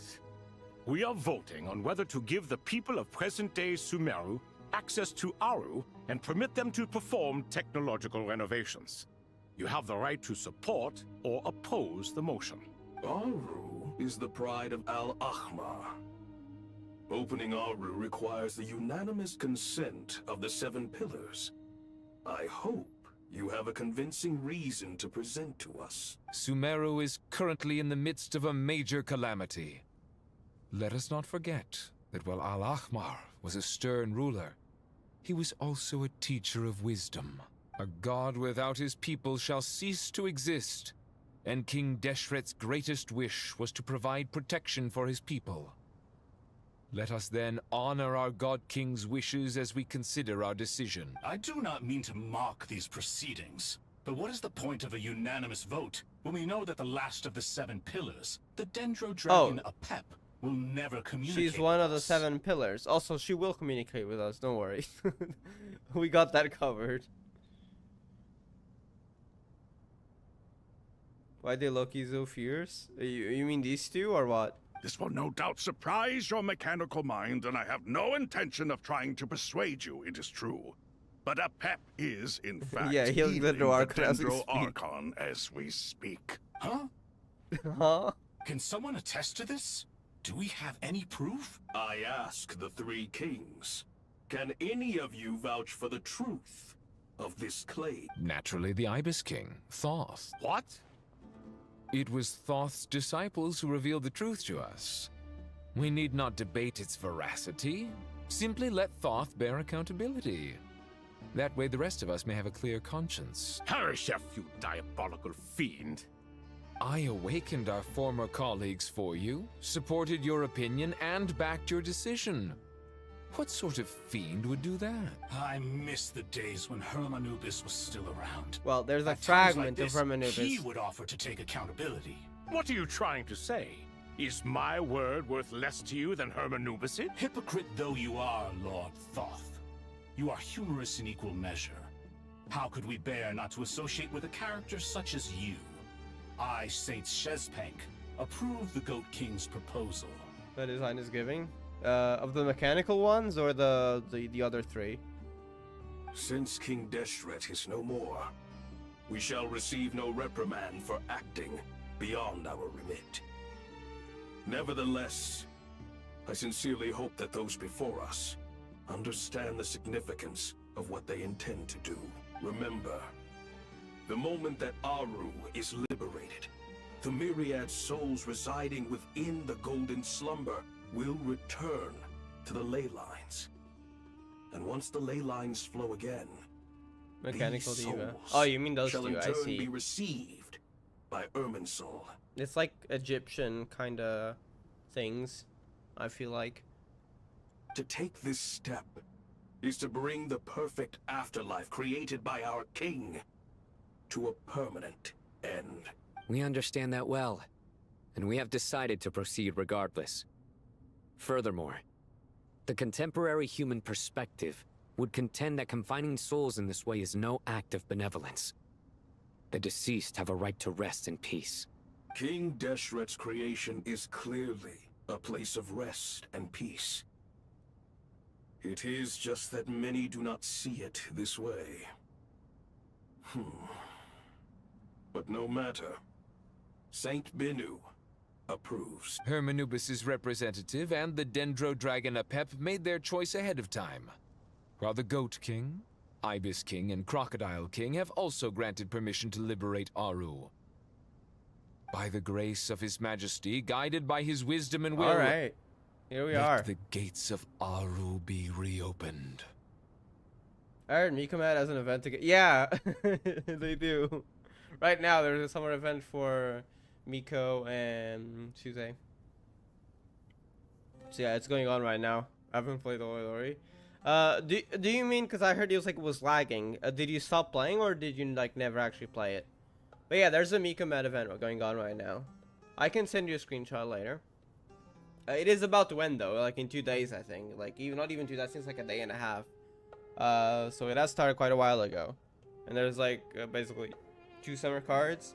We are voting on whether to give the people of present-day Sumeru access to Aru and permit them to perform technological renovations. You have the right to support or oppose the motion. Aru is the pride of Al-Ahmar. Opening Aru requires the unanimous consent of the Seven Pillars. I hope you have a convincing reason to present to us. Sumeru is currently in the midst of a major calamity. Let us not forget that while Al-Ahmar was a stern ruler, he was also a teacher of wisdom. A god without his people shall cease to exist, and King Deshret's greatest wish was to provide protection for his people. Let us then honor our God King's wishes as we consider our decision. I do not mean to mock these proceedings, but what is the point of a unanimous vote when we know that the last of the Seven Pillars, the Dendro Dragon Apep, will never communicate? She's one of the Seven Pillars. Also, she will communicate with us, don't worry. We got that covered. Why did Loki so fierce? You mean these two, or what? This will no doubt surprise your mechanical mind, and I have no intention of trying to persuade you it is true. But Apep is, in fact, yeah, he'll healing Dendro Archon as we Dendro speak. Archon as we speak. Huh? Huh? Can someone attest to this? Do we have any proof? I ask the three kings. Can any of you vouch for the truth of this claim? Naturally, the Ibis King, Thoth. What? It was Thoth's disciples who revealed the truth to us. We need not debate its veracity. Simply let Thoth bear accountability. That way the rest of us may have a clear conscience. Harishef, you diabolical fiend. I awakened our former colleagues for you, supported your opinion, and backed your decision. What sort of fiend would do that? I miss the days when Hermanubis was still around. Well, there's a At times fragment like of this, Hermanubis. He would offer to take accountability. What are you trying to say? Is my word worth less to you than Hermanubis? Hypocrite though you are, Lord Thoth, you are humorous in equal measure. How could we bear not to associate with a character such as you? I, Saint Shezpank, approve the Goat King's proposal. That his Highness giving? Of the mechanical ones, or the other three? Since King Deshret is no more, we shall receive no reprimand for acting beyond our remit. Nevertheless, I sincerely hope that those before us understand the significance of what they intend to do. Remember, the moment that Aru is liberated, the myriad souls residing within the Golden Slumber will return to the ley lines. And once the ley lines flow again, Mechanical these Diva. souls Oh, you mean those shall two, in I turn see. be received by Irminsul. It's like Egyptian kind of things, I feel like. To take this step is to bring the perfect afterlife created by our king to a permanent end. We understand that well, and we have decided to proceed regardless. Furthermore, the contemporary human perspective would contend that confining souls in this way is no act of benevolence. The deceased have a right to rest in peace. King Deshret's creation is clearly a place of rest and peace. It is just that many do not see it this way. But no matter. Saint Binu approves. Hermanubis' representative and the Dendro Dragon Apep made their choice ahead of time, while the Goat King, Ibis King, and Crocodile King have also granted permission to liberate Aru. By the grace of His Majesty, guided by his wisdom and will, Alright, here we let are. the gates of Aru be reopened. I heard Mikomat as an event to get. Yeah, they do. Right now, there's a summer event for Miko and Suze. So yeah, it's going on right now. I haven't played Ori. Do you mean, because I heard it was lagging? Did you stop playing, or did you like never actually play it? But yeah, there's a Mika Med event going on right now. I can send you a screenshot later. It is about to end though, like in 2 days, I think. Like even not even 2 days, I think it's like a day and a half. So it has started quite a while ago, and there's like basically 2 summer cards,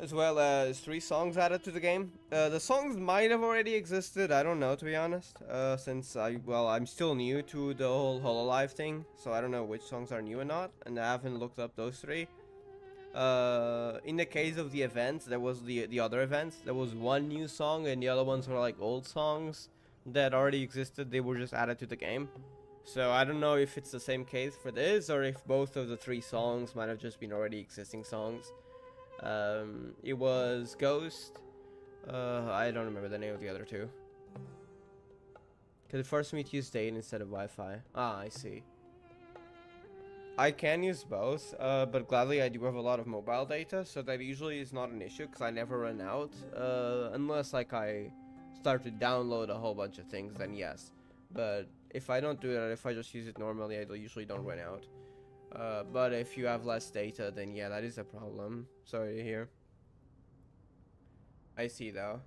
as well as 3 songs added to the game. The songs might have already existed, I don't know, to be honest, since I'm still new to the whole Hololive thing, so I don't know which songs are new or not, and I haven't looked up those 3. In the case of the events, there was the other events, there was 1 new song, and the other ones were like old songs that already existed, they were just added to the game. So I don't know if it's the same case for this, or if both of the 3 songs might have just been already existing songs. It was Ghost. I don't remember the name of the other 2. Could first meet use data instead of Wi-Fi. Ah, I see. I can use both, but gladly I do have a lot of mobile data, so that usually is not an issue because I never run out. Unless like I start to download a whole bunch of things, then yes. But if I don't do that, if I just use it normally, I usually don't run out. But if you have less data, then yeah, that is a problem. Sorry to hear. I see though.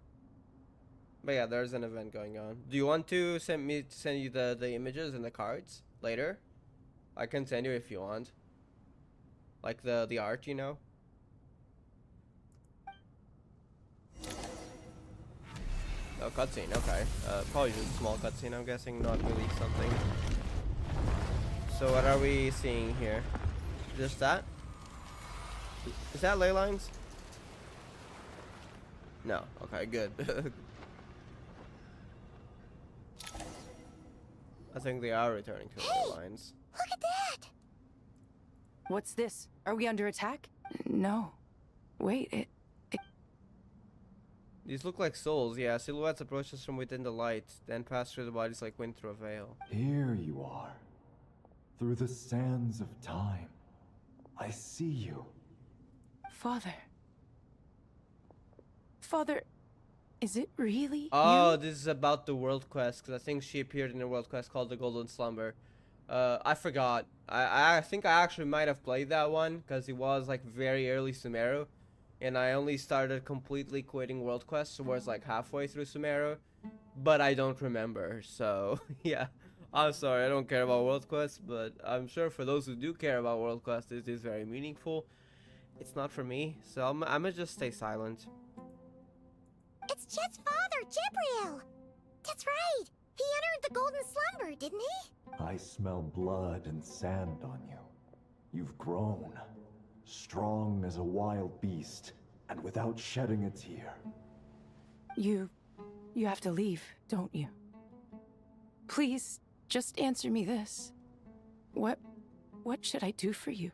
But yeah, there's an event going on. Do you want to send you the images and the cards later? I can send you if you want. Like the art, you know? Oh, cutscene, okay. Probably just a small cutscene, I'm guessing, not really something. So what are we seeing here? Just that? Is that ley lines? No, okay, good. I think they are returning to ley lines. Look at that! What's this? Are we under attack? No. Wait, it... These look like souls, yeah. Silhouettes approach us from within the light, then pass through the bodies like wind through a veil. Here you are. Through the sands of time. I see you. Father. Father, is it really Oh, you? this is about the world quest, because I think she appeared in a world quest called the Golden Slumber. I forgot. I think I actually might have played that one, because it was like very early Sumeru. And I only started completely quitting world quests towards like halfway through Sumeru. But I don't remember, so yeah. I'm sorry, I don't care about world quests, but I'm sure for those who do care about world quests, it is very meaningful. It's not for me, so I'm gonna just stay silent. It's Jet's father, Jibriel! That's right! He entered the Golden Slumber, didn't he? I smell blood and sand on you. You've grown. Strong as a wild beast, and without shedding a tear. You have to leave, don't you? Please, just answer me this. What should I do for you?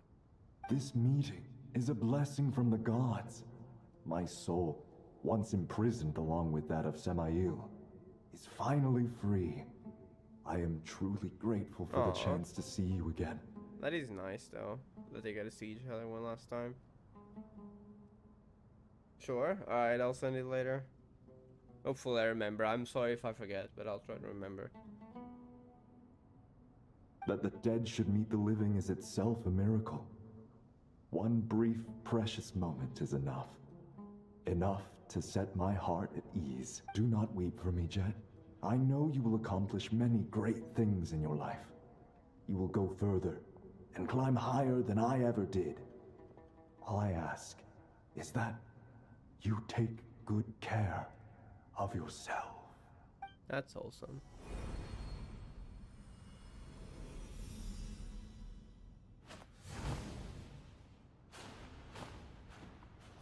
This meeting is a blessing from the gods. My soul, once imprisoned along with that of Samael, is finally free. I am truly grateful for the chance to see you again. That is nice, though, that they got to see each other one last time. Sure, alright, I'll send it later. Hopefully I remember. I'm sorry if I forget, but I'll try to remember. That the dead should meet the living is itself a miracle. One brief, precious moment is enough. Enough to set my heart at ease. Do not weep for me, Jet. I know you will accomplish many great things in your life. You will go further and climb higher than I ever did. All I ask is that you take good care of yourself. That's wholesome.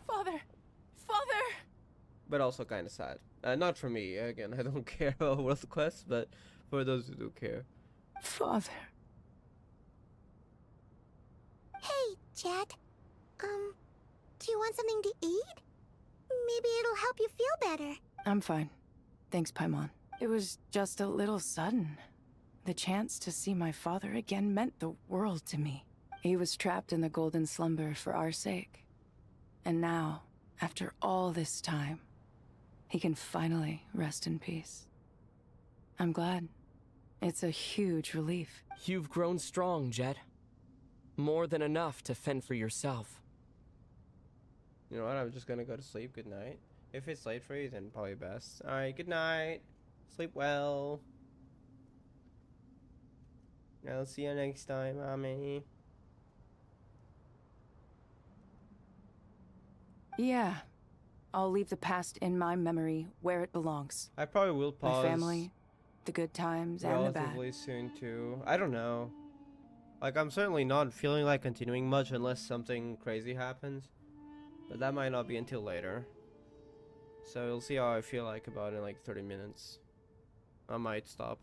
Father! Father! But also kind of sad. Not for me, again, I don't care about world quests, but for those who do care. Father. Hey, Jet. Do you want something to eat? Maybe it'll help you feel better. I'm fine. Thanks, Paimon. It was just a little sudden. The chance to see my father again meant the world to me. He was trapped in the Golden Slumber for our sake. And now, after all this time, he can finally rest in peace. I'm glad. It's a huge relief. You've grown strong, Jet. More than enough to fend for yourself. You know what? I'm just gonna go to sleep. Good night. If it's late for you, then probably best. Alright, good night. Sleep well. I'll see you next time, mommy. Yeah. I'll leave the past in my memory where it belongs. I probably will pause. My family, the good times and the bad. Relatively soon too. I don't know. Like, I'm certainly not feeling like continuing much unless something crazy happens. But that might not be until later. So we'll see how I feel like about it in like 30 minutes. I might stop.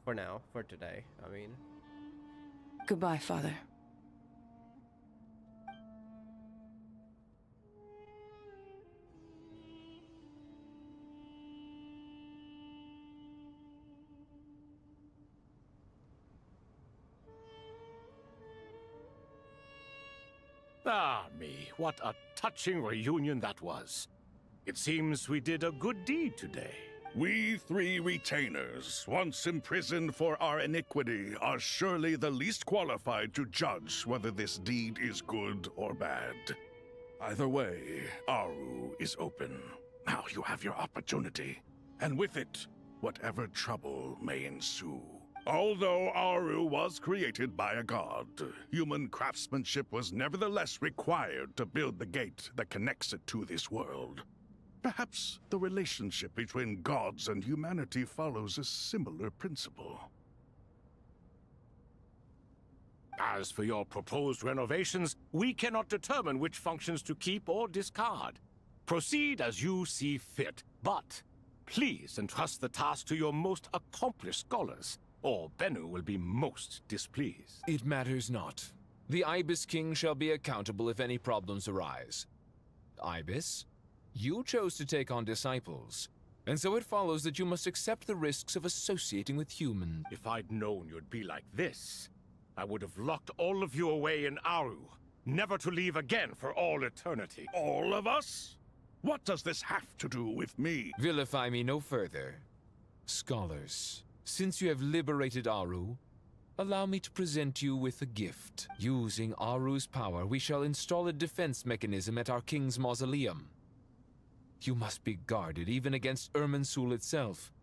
For now. For today, I mean. Goodbye, Father. Ah, me, what a touching reunion that was. It seems we did a good deed today. We three retainers, once imprisoned for our iniquity, are surely the least qualified to judge whether this deed is good or bad. Either way, Aru is open. Now you have your opportunity, and with it, whatever trouble may ensue. Although Aru was created by a god, human craftsmanship was nevertheless required to build the gate that connects it to this world. Perhaps the relationship between gods and humanity follows a similar principle. As for your proposed renovations, we cannot determine which functions to keep or discard. Proceed as you see fit, but please entrust the task to your most accomplished scholars, or Bennu will be most displeased. It matters not. The Ibis King shall be accountable if any problems arise. Ibis, you chose to take on disciples, and so it follows that you must accept the risks of associating with humans. If I'd known you'd be like this, I would have locked all of you away in Aru, never to leave again for all eternity. All of us? What does this have to do with me? Vilify me no further. Scholars, since you have liberated Aru, allow me to present you with a gift. Using Aru's power, we shall install a defense mechanism at our king's mausoleum. You must be guarded even against Irminsul itself.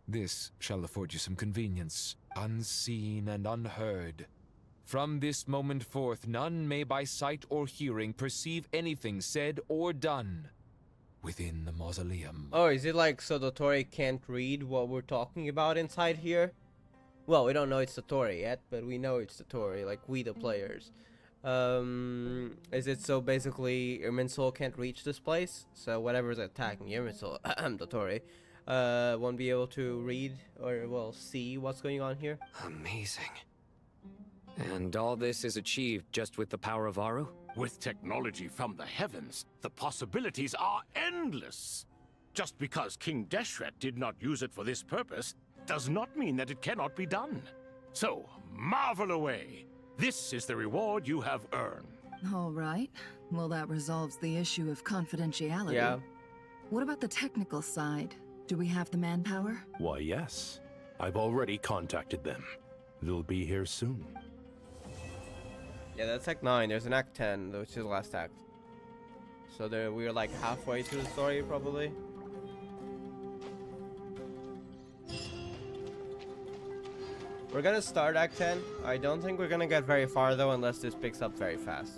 This shall afford you some convenience, unseen and unheard. From this moment forth, none may by sight or hearing perceive anything said or done within the mausoleum. Oh, is it like so the Tori can't read what we're talking about inside here? Well, we don't know it's the Tori yet, but we know it's the Tori, like we the players. Is it so basically Irminsul can't reach this place? So whatever's attacking Irminsul, the Tori, won't be able to read or, well, see what's going on here? Amazing. And all this is achieved just with the power of Aru? With technology from the heavens, the possibilities are endless. Just because King Deshret did not use it for this purpose does not mean that it cannot be done. So, marvel away. This is the reward you have earned. All right. Well, that resolves the issue of confidentiality. Yeah. What about the technical side? Do we have the manpower? Why, yes. I've already contacted them. They'll be here soon. Yeah, that's Act 9. There's an Act 10, which is the last act. So there, we're like halfway through the story, probably. We're gonna start Act 10. I don't think we're gonna get very far though, unless this picks up very fast.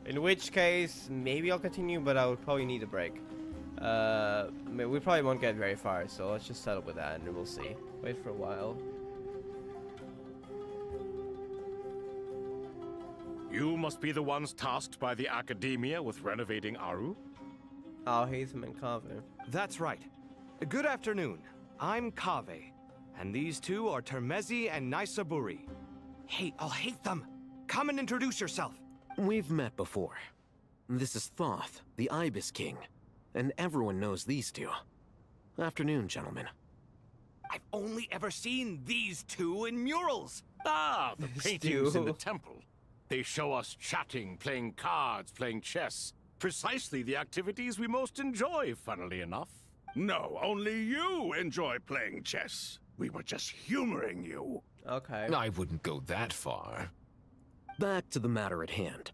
In which case, maybe I'll continue, but I would probably need a break. We probably won't get very far, so let's just settle with that and we'll see. Wait for a while. You must be the ones tasked by the Academia with renovating Aru? Al-Haytham and Kaveh. That's right. Good afternoon. I'm Kaveh, and these two are Termezi and Naisaburi. Hey, Al-Haytham, come and introduce yourself. We've met before. This is Thoth, the Ibis King, and everyone knows these two. Afternoon, gentlemen. I've only ever seen these two in murals. Ah, the paintings in the temple. They show us chatting, playing cards, playing chess. Precisely the activities we most enjoy, funnily enough. No, only you enjoy playing chess. We were just humoring you. Okay. I wouldn't go that far. Back to the matter at hand.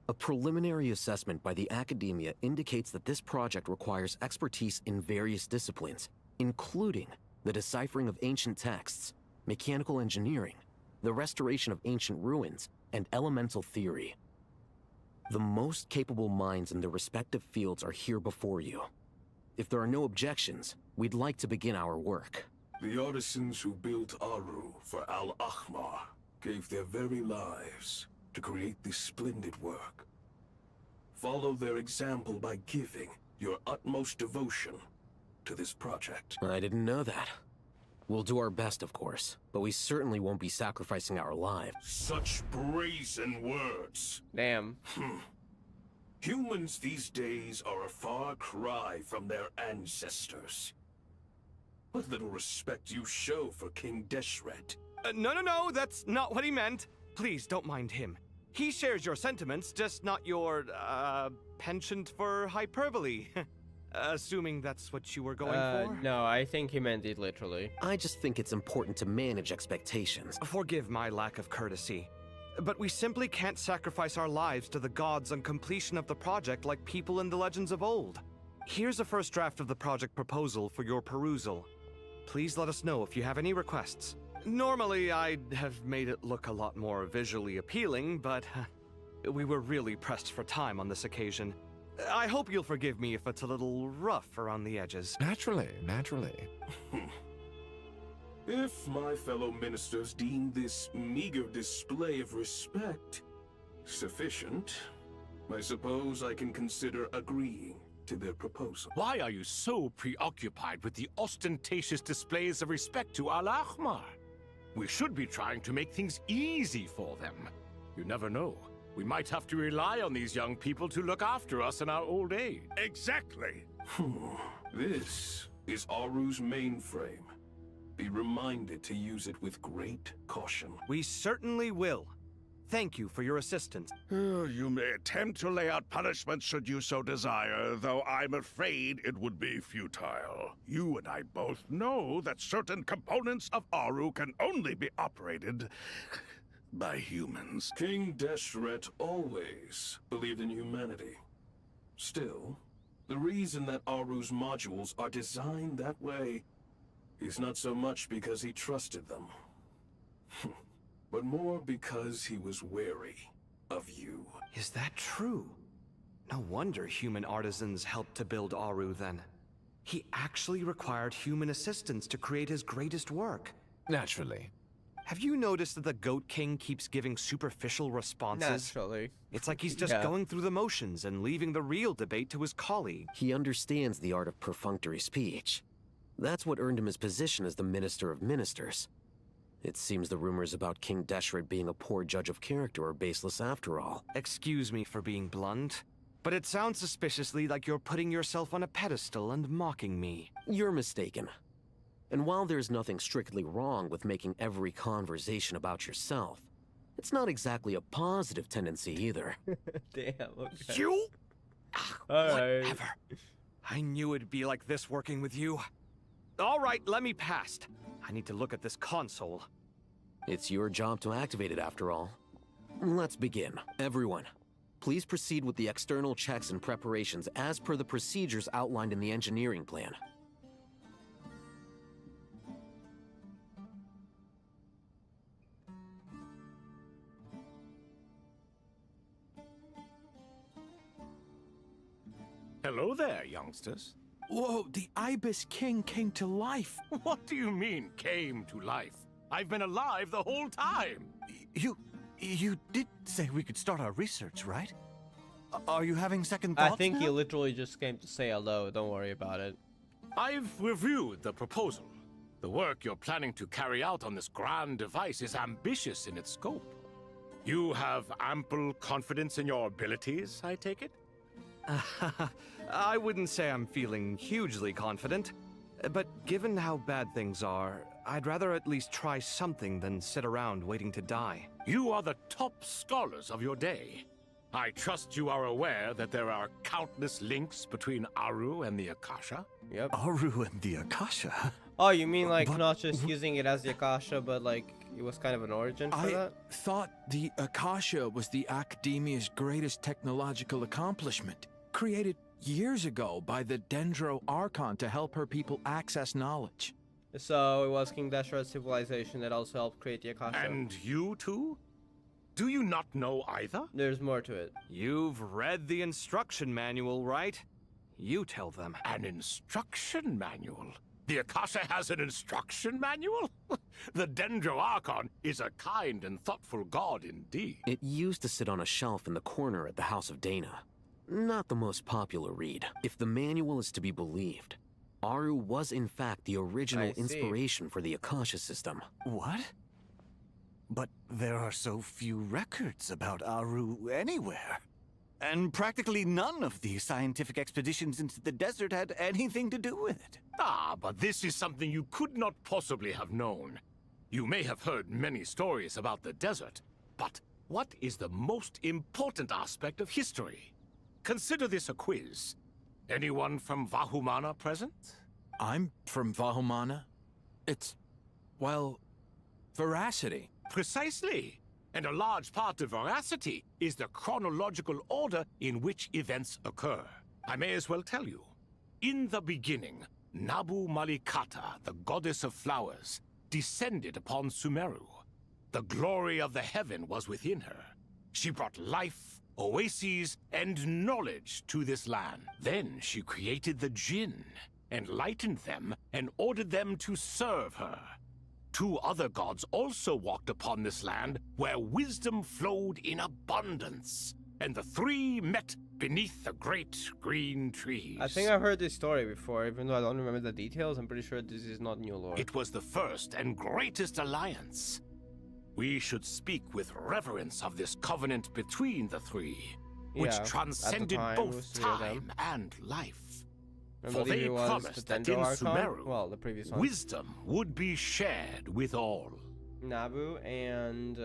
A preliminary assessment by the Academia indicates that this project requires expertise in various disciplines, including the deciphering of ancient texts, mechanical engineering, the restoration of ancient ruins, and elemental theory. The most capable minds in their respective fields are here before you. If there are no objections, we'd like to begin our work. The artisans who built Aru for Al-Ahmar gave their very lives to create this splendid work. Follow their example by giving your utmost devotion to this project. I didn't know that. We'll do our best, of course, but we certainly won't be sacrificing our lives. Such brazen words. Damn. Humans these days are a far cry from their ancestors. What little respect you show for King Deshret. No, that's not what he meant. Please, don't mind him. He shares your sentiments, just not your, penchant for hyperbole. Assuming that's what you were going for? No, I think he meant it literally. I just think it's important to manage expectations. Forgive my lack of courtesy, but we simply can't sacrifice our lives to the gods on completion of the project like people in the legends of old. Here's a first draft of the project proposal for your perusal. Please let us know if you have any requests. Normally, I'd have made it look a lot more visually appealing, but we were really pressed for time on this occasion. I hope you'll forgive me if it's a little rough around the edges. Naturally. If my fellow ministers deem this meager display of respect sufficient, I suppose I can consider agreeing to their proposal. Why are you so preoccupied with the ostentatious displays of respect to Al-Ahmar? We should be trying to make things easy for them. You never know. We might have to rely on these young people to look after us in our old age. Exactly. This is Aru's mainframe. Be reminded to use it with great caution. We certainly will. Thank you for your assistance. You may attempt to lay out punishment should you so desire, though I'm afraid it would be futile. You and I both know that certain components of Aru can only be operated by humans. King Deshret always believed in humanity. Still, the reason that Aru's modules are designed that way is not so much because he trusted them, but more because he was wary of you. Is that true? No wonder human artisans helped to build Aru then. He actually required human assistance to create his greatest work. Naturally. Have you noticed that the Goat King keeps giving superficial responses? Naturally. It's like he's just going through the motions and leaving the real debate to his colleague. He understands the art of perfunctory speech. That's what earned him his position as the Minister of Ministers. It seems the rumors about King Deshret being a poor judge of character are baseless after all. Excuse me for being blunt, but it sounds suspiciously like you're putting yourself on a pedestal and mocking me. You're mistaken. And while there's nothing strictly wrong with making every conversation about yourself, it's not exactly a positive tendency either. Damn, okay. You? Alright. Whatever. I knew it'd be like this working with you. All right, let me past. I need to look at this console. It's your job to activate it after all. Let's begin. Everyone, please proceed with the external checks and preparations as per the procedures outlined in the engineering plan. Hello there, youngsters. Whoa, the Ibis King came to life. What do you mean, came to life? I've been alive the whole time. You did say we could start our research, right? Are you having second thoughts I think now? he literally just came to say hello. Don't worry about it. I've reviewed the proposal. The work you're planning to carry out on this grand device is ambitious in its scope. You have ample confidence in your abilities, I take it? I wouldn't say I'm feeling hugely confident, but given how bad things are, I'd rather at least try something than sit around waiting to die. You are the top scholars of your day. I trust you are aware that there are countless links between Aru and the Akasha? Yep. Aru and the Akasha? Oh, you mean like not just using it as the Akasha, but like it was kind of an origin for that? I thought the Akasha was the Academia's greatest technological accomplishment, created years ago by the Dendro Archon to help her people access knowledge. So it was King Deshret's civilization that also helped create the Akasha. And you too? Do you not know either? There's more to it. You've read the instruction manual, right? You tell them. An instruction manual? The Akasha has an instruction manual? The Dendro Archon is a kind and thoughtful god indeed. It used to sit on a shelf in the corner at the House of Dana. Not the most popular read. If the manual is to be believed, Aru was in fact the original inspiration for the Akasha system. What? But there are so few records about Aru anywhere. And practically none of the scientific expeditions into the desert had anything to do with it. Ah, but this is something you could not possibly have known. You may have heard many stories about the desert, but what is the most important aspect of history? Consider this a quiz. Anyone from Vahumana present? I'm from Vahumana. It's, well, veracity. Precisely. And a large part of veracity is the chronological order in which events occur. I may as well tell you. In the beginning, Nabu Malikata, the goddess of flowers, descended upon Sumeru. The glory of the heaven was within her. She brought life, oases, and knowledge to this land. Then she created the Jinn, enlightened them, and ordered them to serve her. 2 other gods also walked upon this land where wisdom flowed in abundance, and the 3 met beneath the great green trees. I think I've heard this story before, even though I don't remember the details. I'm pretty sure this is not new lore. It was the first and greatest alliance. We should speak with reverence of this covenant between the 3, which transcended both time and life. For they promised that in Sumeru, the previous one, wisdom would be shared with all. Nabu and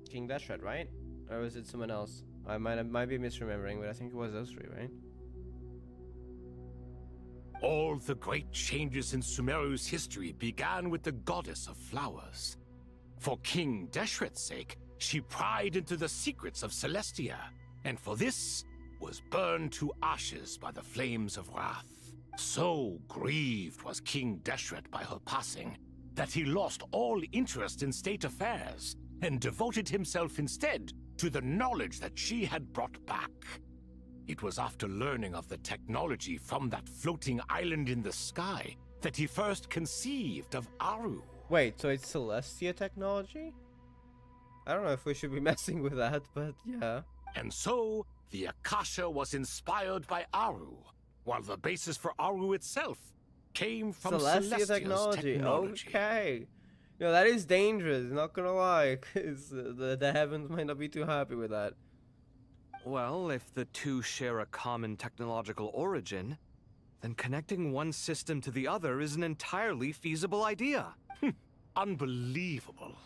King Deshret, right? Or was it someone else? I might be misremembering, but I think it was those 3, right? All the great changes in Sumeru's history began with the goddess of flowers. For King Deshret's sake, she pried into the secrets of Celestia, and for this, was burned to ashes by the flames of wrath. So grieved was King Deshret by her passing, that he lost all interest in state affairs, and devoted himself instead to the knowledge that she had brought back. It was after learning of the technology from that floating island in the sky that he first conceived of Aru. Wait, so it's Celestia technology? I don't know if we should be messing with that, but yeah. And so, the Akasha was inspired by Aru, while the basis for Aru itself came from Celestia's technology. Okay. You know, that is dangerous, not gonna lie, because the heavens might not be too happy with that. Well, if the 2 share a common technological origin, then connecting one system to the other is an entirely feasible idea. Unbelievable.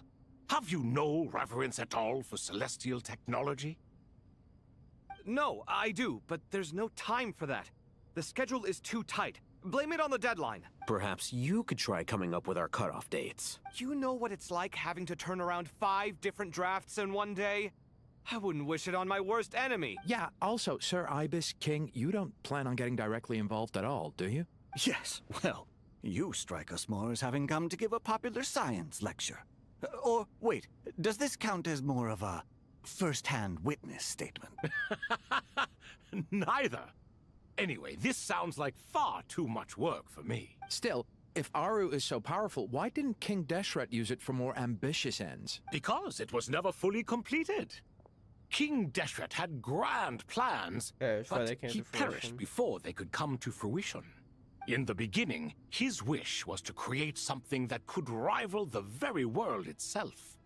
Have you no reverence at all for celestial technology? No, I do, but there's no time for that. The schedule is too tight. Blame it on the deadline. Perhaps you could try coming up with our cutoff dates. You know what it's like having to turn around 5 different drafts in one day? I wouldn't wish it on my worst enemy. Yeah, also, Sir Ibis, King, you don't plan on getting directly involved at all, do you? Yes, well, you strike us more as having come to give a popular science lecture. Or, wait, does this count as more of a first-hand witness statement? Neither. Anyway, this sounds like far too much work for me. Still, if Aru is so powerful, why didn't King Deshret use it for more ambitious ends? Because it was never fully completed. King Deshret had grand plans, but he perished before they could come to fruition. In the beginning, his wish was to create something that could rival the very world itself.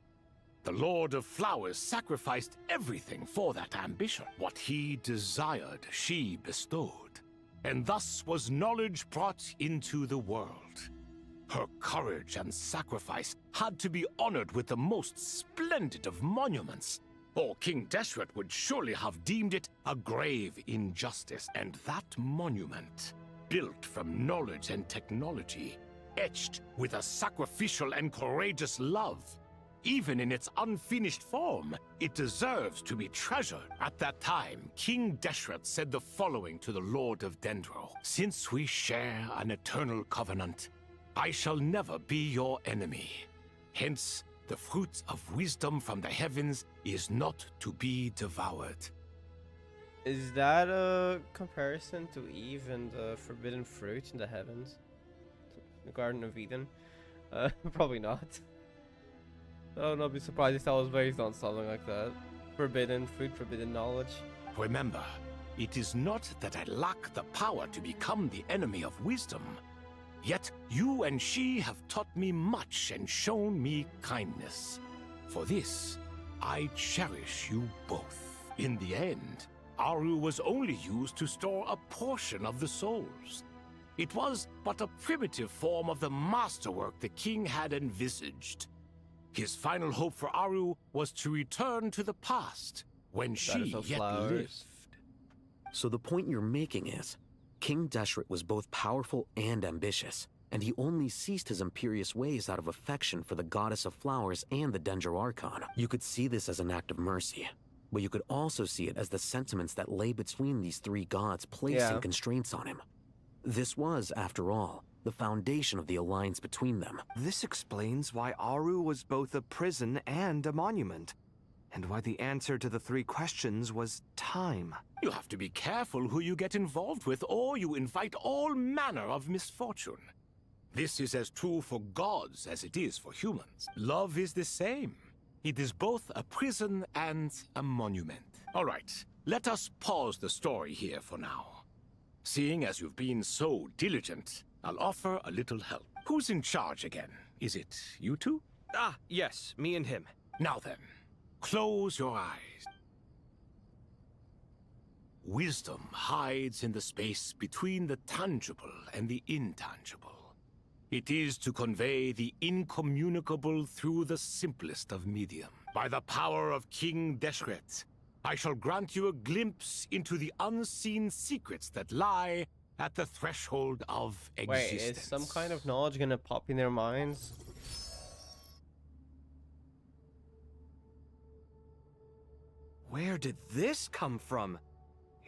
The Lord of Flowers sacrificed everything for that ambition. What he desired, she bestowed. And thus was knowledge brought into the world. Her courage and sacrifice had to be honored with the most splendid of monuments, or King Deshret would surely have deemed it a grave injustice. And that monument built from knowledge and technology, etched with a sacrificial and courageous love. Even in its unfinished form, it deserves to be treasured. At that time, King Deshret said the following to the Lord of Dendro. Since we share an eternal covenant, I shall never be your enemy. Hence, the fruit of wisdom from the heavens is not to be devoured. Is that a comparison to Eve and the forbidden fruit in the heavens? The Garden of Eden? Probably not. I would not be surprised if that was based on something like that. Forbidden fruit, forbidden knowledge. Remember, it is not that I lack the power to become the enemy of wisdom. Yet you and she have taught me much and shown me kindness. For this, I cherish you both. In the end, Aru was only used to store a portion of the souls. It was but a primitive form of the masterwork the king had envisaged. His final hope for Aru was to return to the past, when she yet lived. So the point you're making is, King Deshret was both powerful and ambitious, and he only ceased his imperious ways out of affection for the goddess of flowers and the Dendro Archon. You could see this as an act of mercy, but you could also see it as the sentiments that lay between these three gods placing constraints on him. This was, after all, the foundation of the alliance between them. This explains why Aru was both a prison and a monument, and why the answer to the three questions was time. You have to be careful who you get involved with, or you invite all manner of misfortune. This is as true for gods as it is for humans. Love is the same. It is both a prison and a monument. All right, let us pause the story here for now. Seeing as you've been so diligent, I'll offer a little help. Who's in charge again? Is it you two? Ah, yes, me and him. Now then, close your eyes. Wisdom hides in the space between the tangible and the intangible. It is to convey the incommunicable through the simplest of medium. By the power of King Deshret, I shall grant you a glimpse into the unseen secrets that lie at the threshold of existence. Wait, is some kind of knowledge gonna pop in their minds? Where did this come from?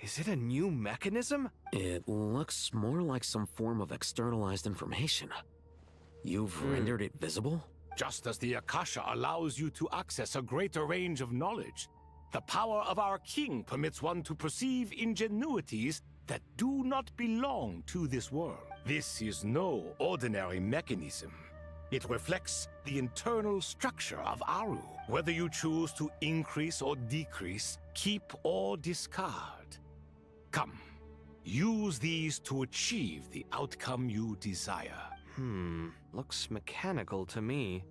Is it a new mechanism? It looks more like some form of externalized information. You've rendered it visible? Just as the Akasha allows you to access a greater range of knowledge, the power of our king permits one to perceive ingenuities that do not belong to this world. This is no ordinary mechanism. It reflects the internal structure of Aru, whether you choose to increase or decrease, keep or discard. Come, use these to achieve the outcome you desire. Looks mechanical to me.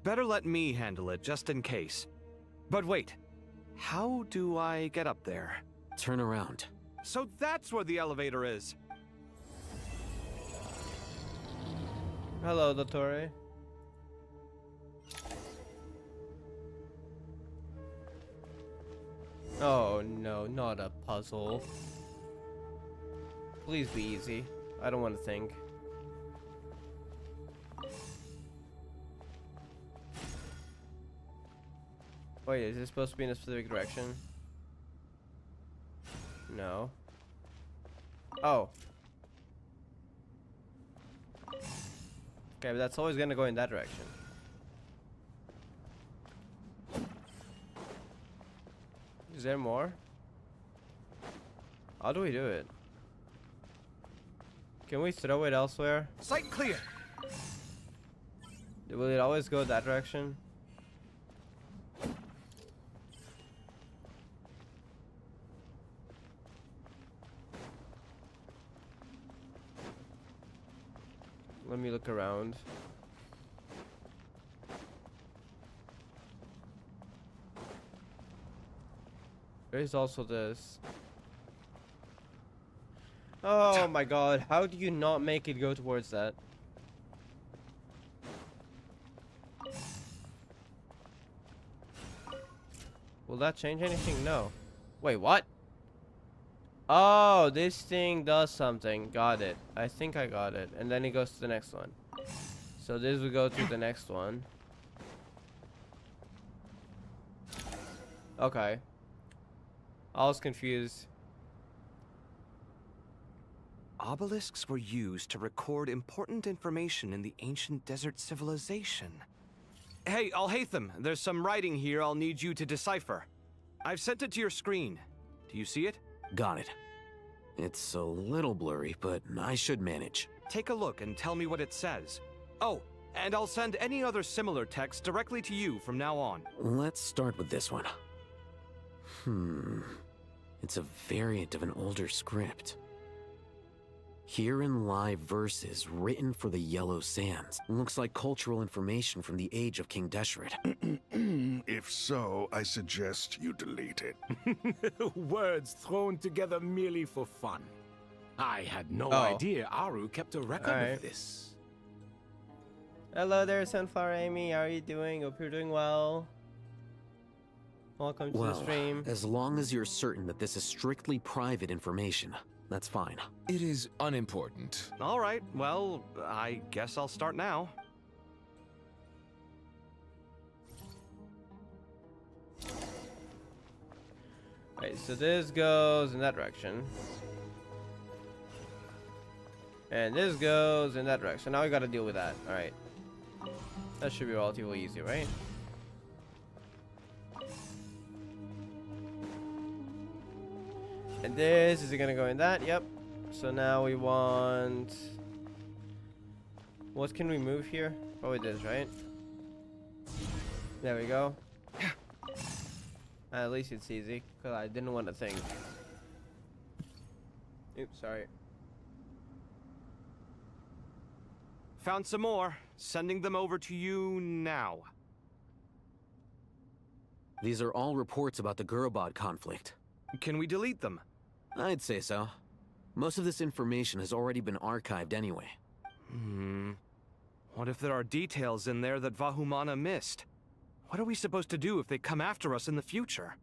Better let me handle it, just in case. But wait, how do I get up there? Turn around. So that's where the elevator is. Hello, Dottore. Oh no, not a puzzle. Please be easy. I don't want to think. Wait, is this supposed to be in a specific direction? No. Oh. Okay, but that's always gonna go in that direction. Is there more? How do we do it? Can we throw it elsewhere? Sight clear. Will it always go that direction? Let me look around. There's also this. Oh my god, how do you not make it go towards that? Will that change anything? No. Wait, what? Oh, this thing does something. Got it. I think I got it. And then it goes to the next one. So this will go to the next one. Okay. I was confused. Obelisks were used to record important information in the ancient desert civilization. Hey, Alhaitham, there's some writing here I'll need you to decipher. I've sent it to your screen. Do you see it? Got it. It's a little blurry, but I should manage. Take a look and tell me what it says. Oh, and I'll send any other similar text directly to you from now on. Let's start with this one. It's a variant of an older script. Herein lie verses written for the Yellow Sands. Looks like cultural information from the age of King Deshret. If so, I suggest you delete it. Words thrown together merely for fun. I had no Oh. idea Aru kept a record Alright. of this. Hello there, Sunflower Amy. How are you doing? Hope you're doing well. Welcome to the stream. As long as you're certain that this is strictly private information, that's fine. It is unimportant. All right, well, I guess I'll start now. Right, so this goes in that direction. And this goes in that direction. Now we gotta deal with that. Alright. That should be relatively easy, right? And this is gonna go in that, yep. So now we want... What can we move here? Probably this, right? There we go. At least it's easy, because I didn't want to think. Oops, sorry. Found some more. Sending them over to you now. These are all reports about the Gurubad conflict. Can we delete them? I'd say so. Most of this information has already been archived anyway. What if there are details in there that Vahumana missed? What are we supposed to do if they come after us in the future?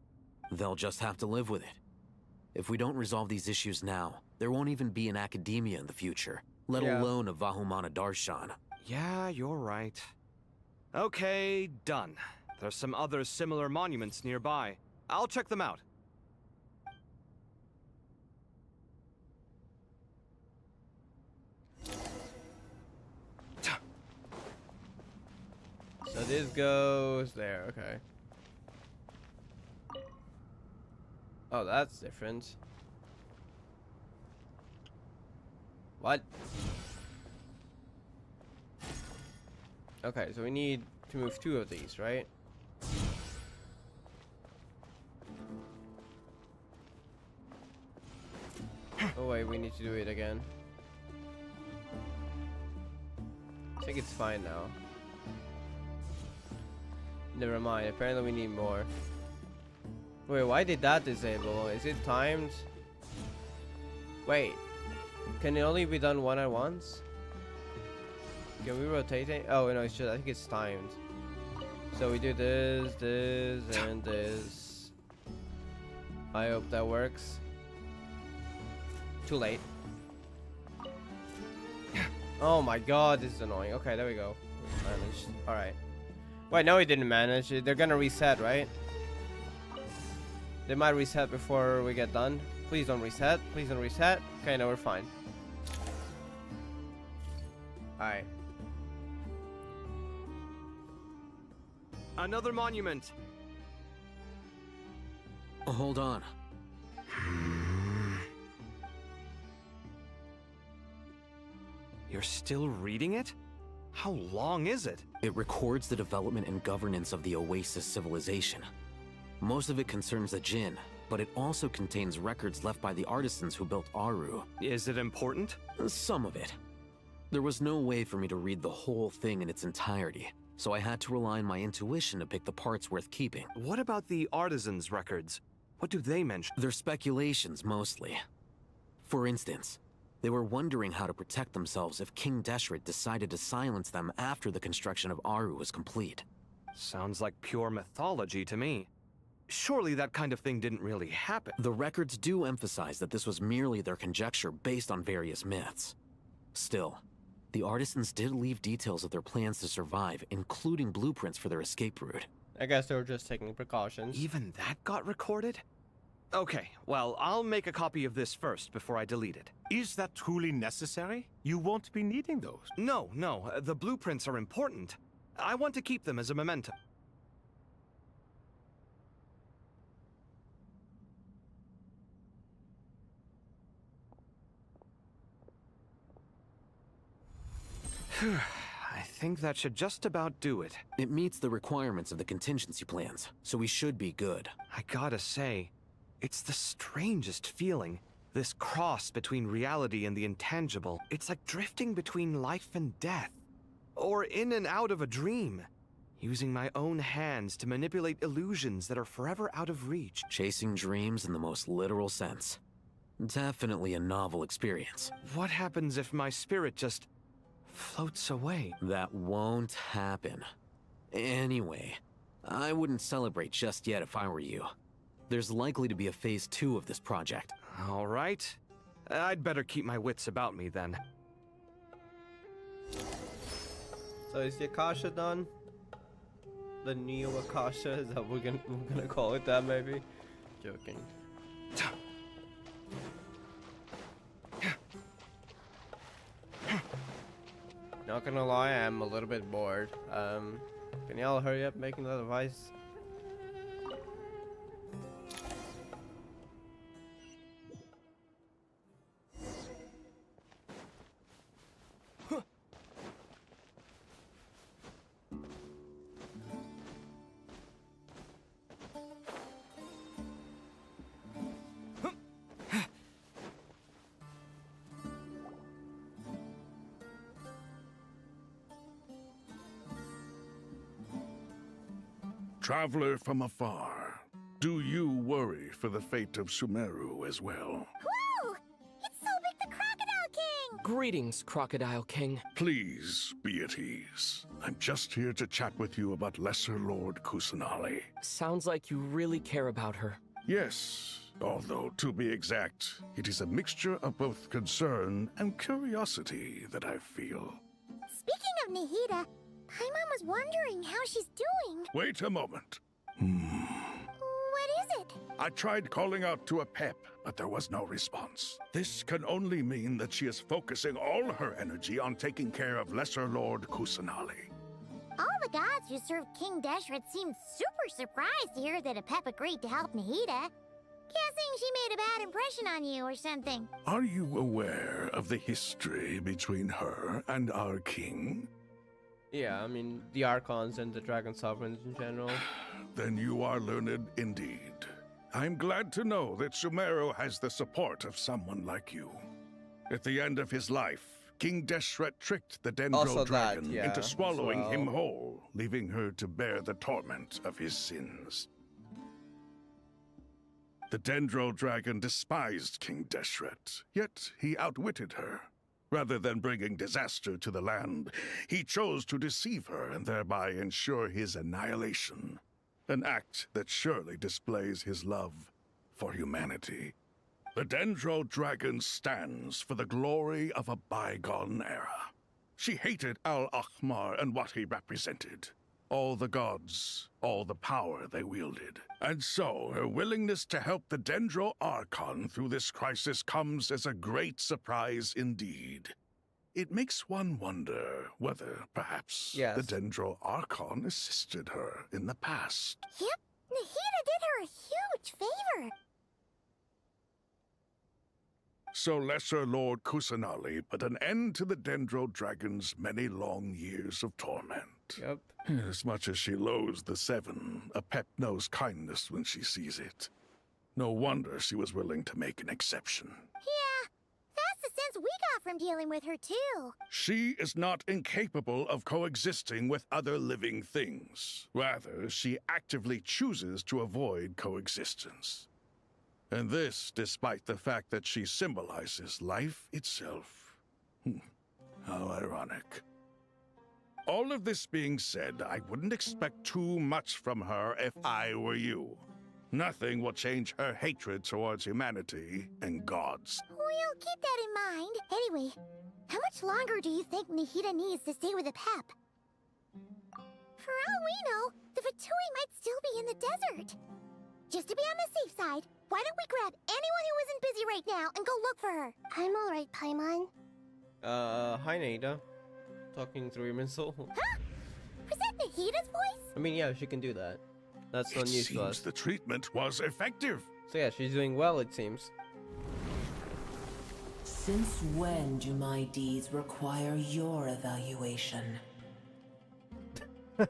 They'll just have to live with it. If we don't resolve these issues now, there won't even be an academia in the future, let alone a Vahumana Darshan. Yeah, you're right. Okay, done. There's some other similar monuments nearby. I'll check them out. So this goes there, okay. Oh, that's different. What? Okay, so we need to move 2 of these, right? Oh wait, we need to do it again. I think it's fine now. Never mind, apparently we need more. Wait, why did that disable? Is it timed? Wait, can it only be done one at once? Can we rotate it? Oh no, it's just, I think it's timed. So we do this, this, and this. I hope that works. Too late. Oh my god, this is annoying. Okay, there we go. Managed. Alright. Wait, no, it didn't manage. They're gonna reset, right? They might reset before we get done. Please don't reset. Please don't reset. Okay, no, we're fine. Alright. Another monument. Hold on. You're still reading it? How long is it? It records the development and governance of the Oasis civilization. Most of it concerns the Jinn, but it also contains records left by the artisans who built Aru. Is it important? Some of it. There was no way for me to read the whole thing in its entirety, so I had to rely on my intuition to pick the parts worth keeping. What about the artisans' records? What do they mention? They're speculations, mostly. For instance, they were wondering how to protect themselves if King Deshret decided to silence them after the construction of Aru was complete. Sounds like pure mythology to me. surely that kind of thing didn't really happen. The records do emphasize that this was merely their conjecture based on various myths. Still, the artisans did leave details of their plans to survive, including blueprints for their escape route. I guess they were just taking precautions. Even that got recorded? Okay, well, I'll make a copy of this first before I delete it. Is that truly necessary? You won't be needing those. No, the blueprints are important. I want to keep them as a memento. I think that should just about do it. It meets the requirements of the contingency plans, so we should be good. I gotta say, it's the strangest feeling. This cross between reality and the intangible. It's like drifting between life and death. Or in and out of a dream. Using my own hands to manipulate illusions that are forever out of reach. Chasing dreams in the most literal sense. Definitely a novel experience. What happens if my spirit just floats away? That won't happen. Anyway, I wouldn't celebrate just yet if I were you. There's likely to be a phase 2 of this project. All right. I'd better keep my wits about me then. So is the Akasha done? The Neo Akasha, is that we're gonna call it that maybe? Joking. Not gonna lie, I'm a little bit bored. Can y'all hurry up making that device? Traveler from afar, do you worry for the fate of Sumeru as well? Whoa! It's Sobek the Crocodile King! Greetings, Crocodile King. Please be at ease. I'm just here to chat with you about Lesser Lord Kusanali. Sounds like you really care about her. Yes, although to be exact, it is a mixture of both concern and curiosity that I feel. Speaking of Nahida, Paimon was wondering how she's doing. Wait a moment. What is it? I tried calling out to Apep, but there was no response. This can only mean that she is focusing all her energy on taking care of Lesser Lord Kusanali. All the gods who served King Deshret seemed super surprised to hear that Apep agreed to help Nahida. Guessing she made a bad impression on you or something. Are you aware of the history between her and our king? Yeah, I mean, the Archons and the Dragon Sovereigns in general. Then you are learned indeed. I'm glad to know that Sumeru has the support of someone like you. At the end of his life, King Deshret tricked the Dendro Dragon into swallowing him whole, leaving her to bear the torment of his sins. The Dendro Dragon despised King Deshret, yet he outwitted her. Rather than bringing disaster to the land, he chose to deceive her and thereby ensure his annihilation. An act that surely displays his love for humanity. The Dendro Dragon stands for the glory of a bygone era. She hated Al-Akhmar and what he represented. All the gods, all the power they wielded. And so, her willingness to help the Dendro Archon through this crisis comes as a great surprise indeed. It makes one wonder whether, perhaps, the Dendro Archon assisted her in the past. Yep, Nahida did her a huge favor. So Lesser Lord Kusanali put an end to the Dendro Dragon's many long years of torment. Yep. As much as she loathes the Seven, Apep knows kindness when she sees it. No wonder she was willing to make an exception. Yeah, that's the sense we got from dealing with her too. She is not incapable of coexisting with other living things. Rather, she actively chooses to avoid coexistence. And this despite the fact that she symbolizes life itself. How ironic. All of this being said, I wouldn't expect too much from her if I were you. Nothing will change her hatred towards humanity and gods. We'll keep that in mind. Anyway, how much longer do you think Nahida needs to stay with the Pep? For all we know, the Fatui might still be in the desert. Just to be on the safe side, why don't we grab anyone who isn't busy right now and go look for her? I'm alright, Paimon. Hi Nahida. Talking through your missile. Huh? Was that Nahida's voice? I mean, yeah, she can do that. That's not news to us. The treatment was effective. So yeah, she's doing well, it seems. Since when do my deeds require your evaluation?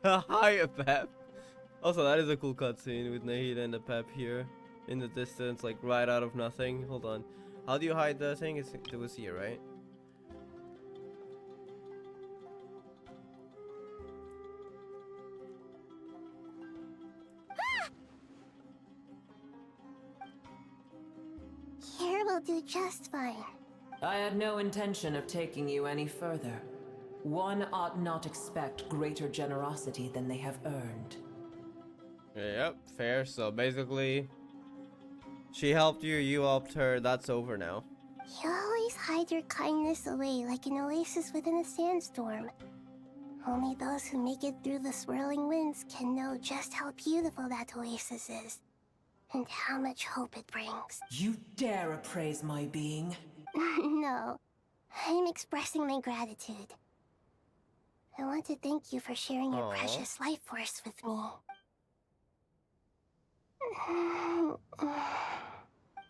Hi, Pep. Also, that is a cool cutscene with Nahida and the Pep here in the distance, like right out of nothing. Hold on. How do you hide the thing? It was here, right? Here will do just fine. I had no intention of taking you any further. One ought not expect greater generosity than they have earned. Yep, fair. So basically, she helped you, you helped her. That's over now. You always hide your kindness away like an oasis within a sandstorm. Only those who make it through the swirling winds can know just how beautiful that oasis is, and how much hope it brings. You dare appraise my being? No, I'm expressing my gratitude. I want to thank you for sharing your precious life force with me.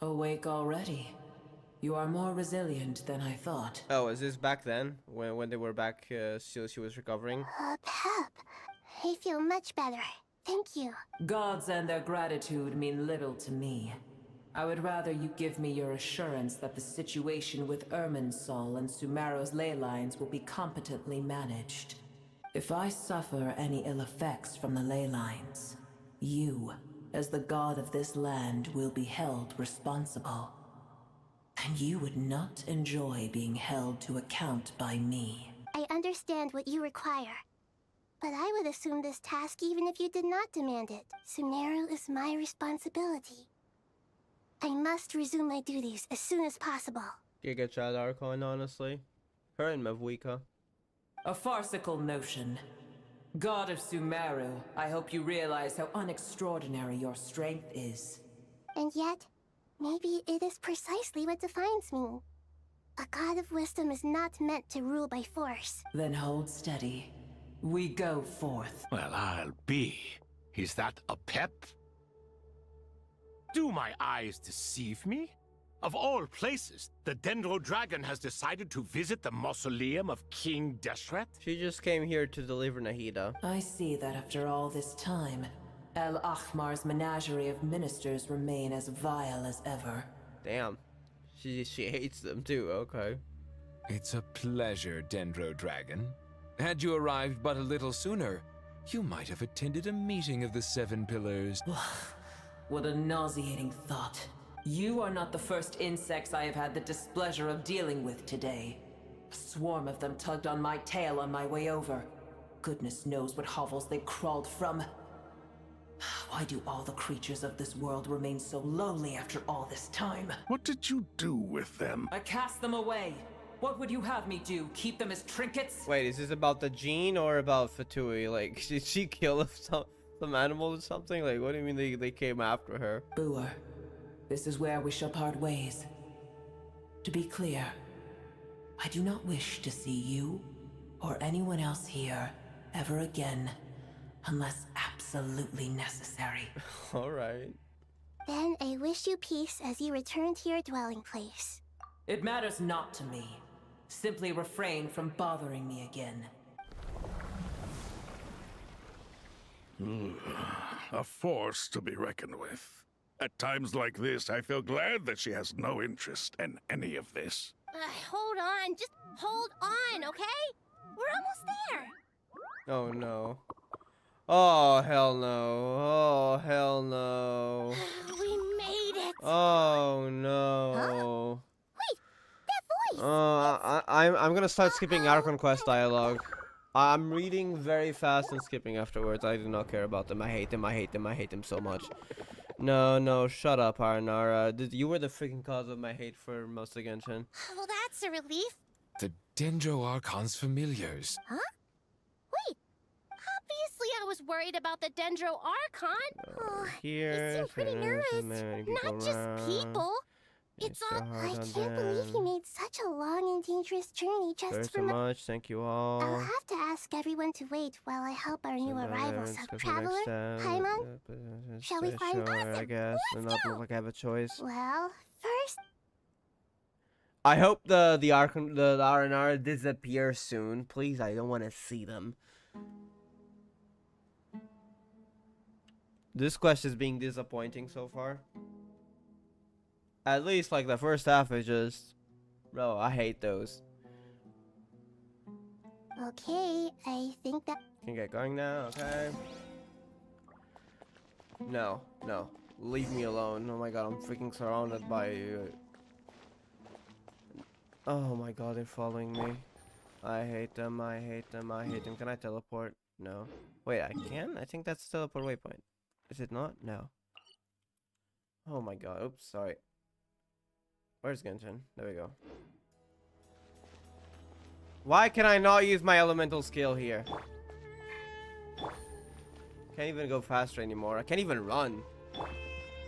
Awake already? You are more resilient than I thought. Oh, is this back then? When they were back, she was recovering? Pep, I feel much better. Thank you. Gods and their gratitude mean little to me. I would rather you give me your assurance that the situation with Irminsul and Sumeru's ley lines will be competently managed. If I suffer any ill effects from the ley lines, you, as the god of this land, will be held responsible. And you would not enjoy being held to account by me. I understand what you require, but I would assume this task even if you did not demand it. Sumeru is my responsibility. I must resume my duties as soon as possible. Giga Chad Archon, honestly. Her and Mavuika. A farcical notion. God of Sumeru, I hope you realize how unextraordinary your strength is. And yet, maybe it is precisely what defines me. A god of wisdom is not meant to rule by force. Then hold steady. We go forth. Well, I'll be. Is that a Pep? Do my eyes deceive me? Of all places, the Dendro Dragon has decided to visit the mausoleum of King Deshret? She just came here to deliver Nahida. I see that after all this time, El Ahmar's menagerie of ministers remain as vile as ever. Damn. She hates them too, okay. It's a pleasure, Dendro Dragon. Had you arrived but a little sooner, you might have attended a meeting of the Seven Pillars. What a nauseating thought. You are not the first insects I have had the displeasure of dealing with today. A swarm of them tugged on my tail on my way over. Goodness knows what hovels they crawled from. Why do all the creatures of this world remain so lowly after all this time? What did you do with them? I cast them away. What would you have me do? Keep them as trinkets? Wait, is this about the gene or about Fatui? Like, did she kill some animal or something? Like, what do you mean they came after her? Booer, this is where we shall part ways. To be clear, I do not wish to see you or anyone else here ever again, unless absolutely necessary. Alright. Then I wish you peace as you return to your dwelling place. It matters not to me. Simply refrain from bothering me again. A force to be reckoned with. At times like this, I feel glad that she has no interest in any of this. Hold on, just hold on, okay? We're almost there. Oh no. Oh hell no. Oh hell no. We made it. Oh no. Huh? Wait, that voice. I'm gonna start skipping Archon Quest dialogue. I'm reading very fast and skipping afterwards. I do not care about them. I hate them. I hate them. I hate them so much. No, shut up, Aranara. You were the freaking cause of my hate for most of Genshin. Well, that's a relief. The Dendro Archon's familiars. Huh? Wait. Obviously, I was worried about the Dendro Archon. Oh, Here, they seem pretty nervous. Not just people. It's all. I can't believe he made such a long and dangerous journey just Thanks for so much. Thank you all. I'll have to ask everyone to wait while I help our new arrivals. Traveler, Paimon, shall we find Sure, I guess. And not look like I have a choice. Well, first. I hope the Aranara disappear soon. Please, I don't want to see them. This quest is being disappointing so far. At least, like, the first half is just... Bro, I hate those. Okay, I think that... Can get going now, okay? No. Leave me alone. Oh my god, I'm freaking surrounded by... Oh my god, they're following me. I hate them. Can I teleport? No. Wait, I can? I think that's the teleport waypoint. Is it not? No. Oh my god, oops, sorry. Where's Genshin? There we go. Why can I not use my elemental skill here? Can't even go faster anymore. I can't even run.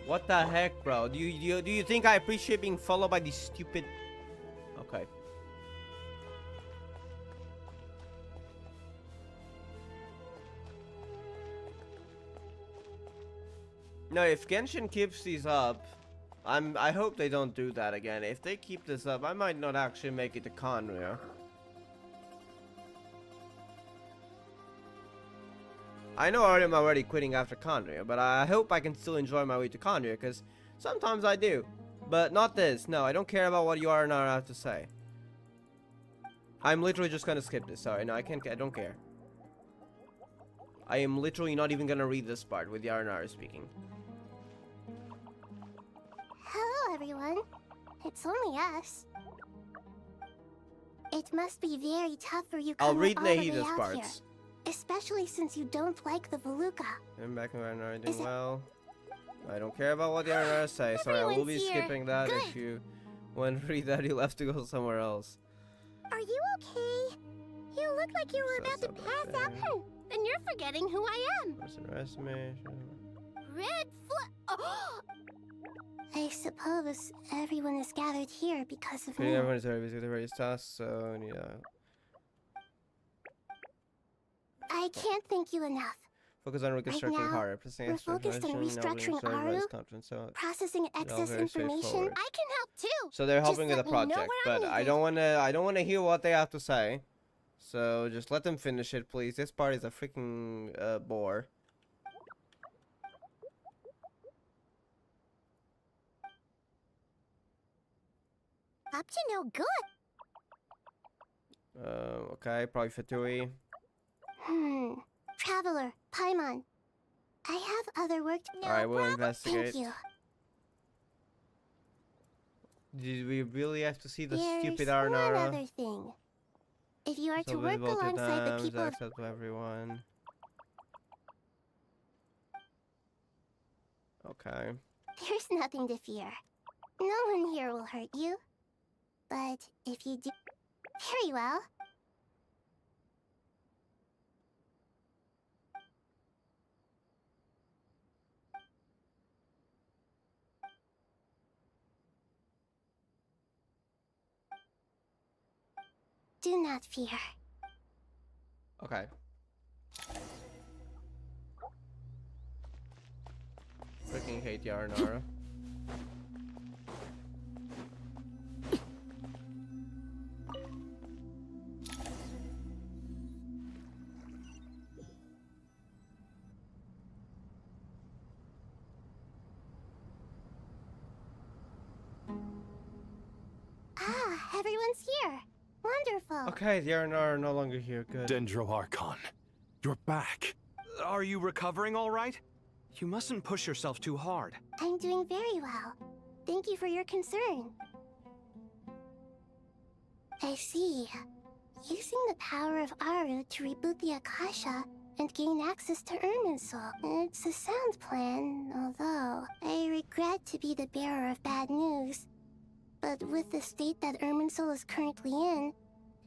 What the heck, bro? Do you think I appreciate being followed by these stupid... Okay. No, if Genshin keeps these up, I hope they don't do that again. If they keep this up, I might not actually make it to Conria. I know I'm already quitting after Conria, but I hope I can still enjoy my way to Conria, because sometimes I do. But not this. No, I don't care about what you are and have to say. I'm literally just gonna skip this. Sorry, no, I don't care. I am literally not even gonna read this part with Yarnara speaking. Hello, everyone. It's only us. It must be very tough for you I'll coming read all the way Nahida's out parts. here, especially since you don't like the Veluca. I'm back in Yarnara doing well. I don't care about what Yarnara say. Sorry, I will be Everyone's here. skipping that. Good. If you want to read that, you'll have to go somewhere else. Are you okay? You look like you were about to pass out. Then you're forgetting who I am. Red Oh! I suppose everyone is gathered here because of me. Everyone is very busy with their various tasks, so yeah. I can't thank you enough. Focus on reconstructing now, harder. we're focused on restructuring Aru, processing excess information. I can help too. So they're helping Just with the let me know project, where I'm but I needed. don't wanna hear what they have to say. So just let them finish it, please. This part is a freaking bore. Up to no good. Okay, probably Fatui. Traveler, Paimon. I have other work to... Alright, we'll investigate. Thank you. Did we really have to see the There's stupid one Arnara? other thing. If you are So to work visible to alongside the them, people of... access to everyone. Okay. There's nothing to fear. No one here will hurt you. But if you do... Very well. Do not fear. Okay. Freaking hate Yarnara. Ah, everyone's here. Wonderful. Okay, the Yarnara are no longer here. Good. Dendro Archon, you're back. Are you recovering all right? You mustn't push yourself too hard. I'm doing very well. Thank you for your concern. I see. Using the power of Aru to reboot the Akasha and gain access to Irminsul. It's a sound plan, although I regret to be the bearer of bad news. But with the state that Irminsul is currently in,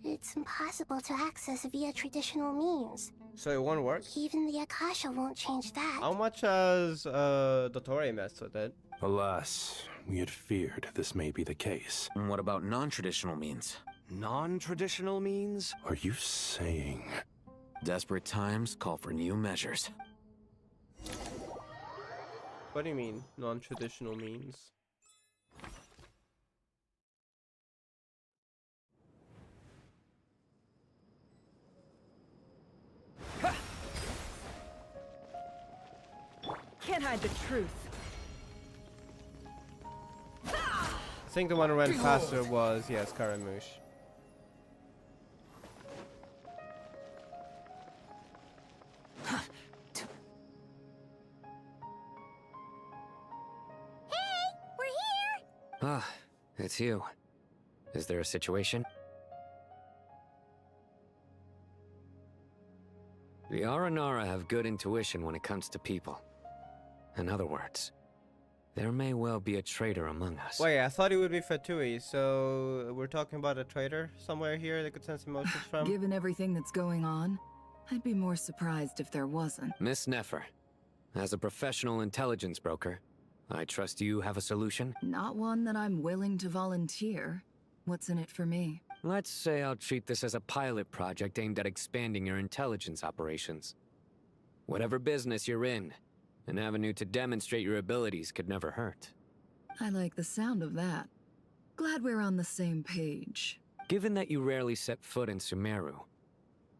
it's impossible to access via traditional means. So it won't work? Even the Akasha won't change that. How much has Dottore messed with it? Alas, we had feared this may be the case. And what about non-traditional means? Non-traditional means? Are you saying... Desperate times call for new measures. What do you mean, non-traditional means? Can't hide the truth. I think the one who ran faster was, yes, Karamush. Ah, it's you. Is there a situation? The Aranara have good intuition when it comes to people. In other words, there may well be a traitor among us. Wait, I thought it would be Fatui, so we're talking about a traitor somewhere here that could sense emotions from? Given everything that's going on, I'd be more surprised if there wasn't. Miss Nefer, as a professional intelligence broker, I trust you have a solution? Not one that I'm willing to volunteer. What's in it for me? Let's say I'll treat this as a pilot project aimed at expanding your intelligence operations. Whatever business you're in, an avenue to demonstrate your abilities could never hurt. I like the sound of that. Glad we're on the same page. Given that you rarely set foot in Sumeru,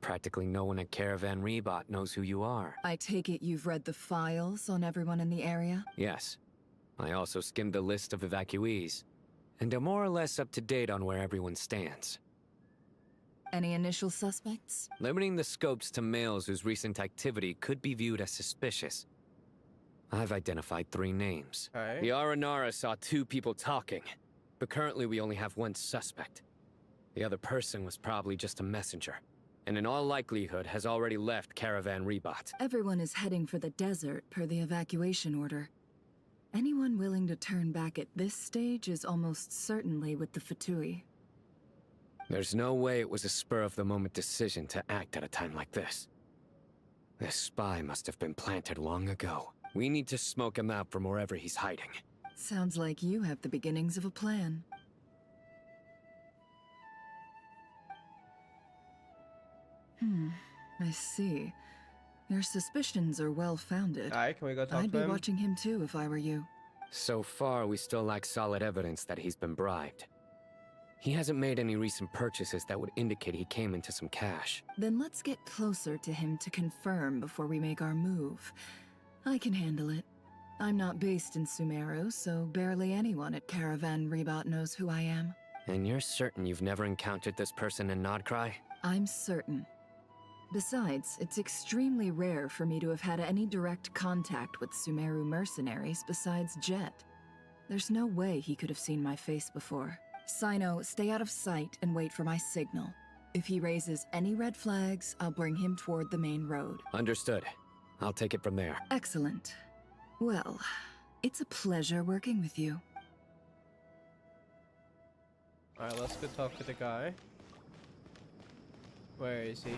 practically no one at Caravan Rebot knows who you are. I take it you've read the files on everyone in the area? Yes. I also skimmed the list of evacuees, and am more or less up to date on where everyone stands. Any initial suspects? Limiting the scopes to males whose recent activity could be viewed as suspicious. I've identified 3 names. The Aranara saw 2 people talking, but currently we only have 1 suspect. The other person was probably just a messenger, and in all likelihood has already left Caravan Rebot. Everyone is heading for the desert per the evacuation order. Anyone willing to turn back at this stage is almost certainly with the Fatui. There's no way it was a spur-of-the-moment decision to act at a time like this. This spy must have been planted long ago. We need to smoke him out from wherever he's hiding. Sounds like you have the beginnings of a plan. I see. Your suspicions are well-founded. Alright, can we go talk I'd to be him? watching him too if I were you. So far, we still lack solid evidence that he's been bribed. He hasn't made any recent purchases that would indicate he came into some cash. Then let's get closer to him to confirm before we make our move. I can handle it. I'm not based in Sumeru, so barely anyone at Caravan Rebot knows who I am. And you're certain you've never encountered this person in Nodkrai? I'm certain. Besides, it's extremely rare for me to have had any direct contact with Sumeru mercenaries besides Jet. There's no way he could have seen my face before. Sino, stay out of sight and wait for my signal. If he raises any red flags, I'll bring him toward the main road. Understood. I'll take it from there. Excellent. Well, it's a pleasure working with you. Alright, let's go talk to the guy. Where is he?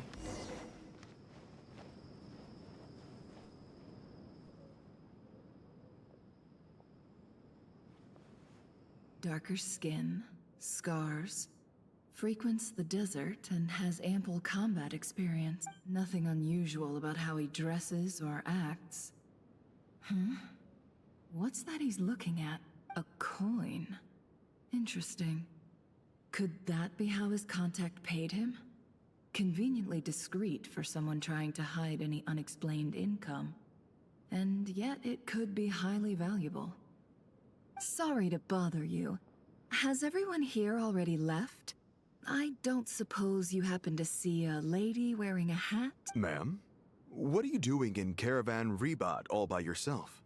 Darker skin, scars, frequents the desert and has ample combat experience. Nothing unusual about how he dresses or acts. What's that he's looking at? A coin. Interesting. Could that be how his contact paid him? Conveniently discreet for someone trying to hide any unexplained income. And yet it could be highly valuable. Sorry to bother you. Has everyone here already left? I don't suppose you happen to see a lady wearing a hat? Ma'am, what are you doing in Caravan Rebot all by yourself?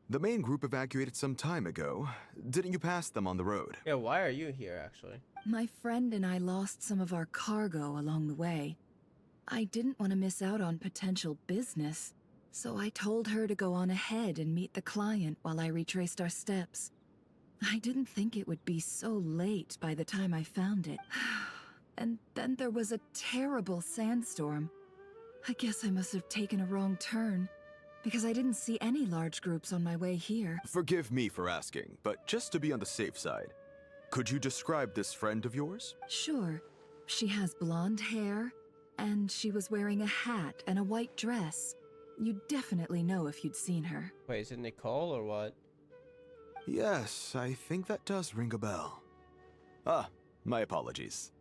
The main group evacuated some time ago. Didn't you pass them on the road? Yeah, why are you here, actually? My friend and I lost some of our cargo along the way. I didn't want to miss out on potential business, so I told her to go on ahead and meet the client while I retraced our steps. I didn't think it would be so late by the time I found it. And then there was a terrible sandstorm. I guess I must have taken a wrong turn, because I didn't see any large groups on my way here. Forgive me for asking, but just to be on the safe side, could you describe this friend of yours? Sure. She has blonde hair, and she was wearing a hat and a white dress. You'd definitely know if you'd seen her. Wait, is it Nicole or what? Yes, I think that does ring a bell. Ah, my apologies.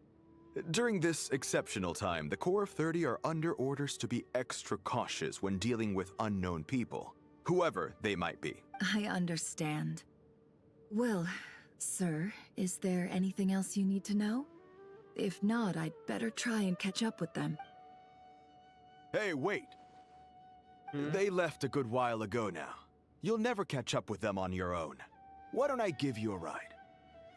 During this exceptional time, the Core of 30 are under orders to be extra cautious when dealing with unknown people, whoever they might be. I understand. Well, sir, is there anything else you need to know? If not, I'd better try and catch up with them. Hey, wait! They left a good while ago now. You'll never catch up with them on your own. Why don't I give you a ride?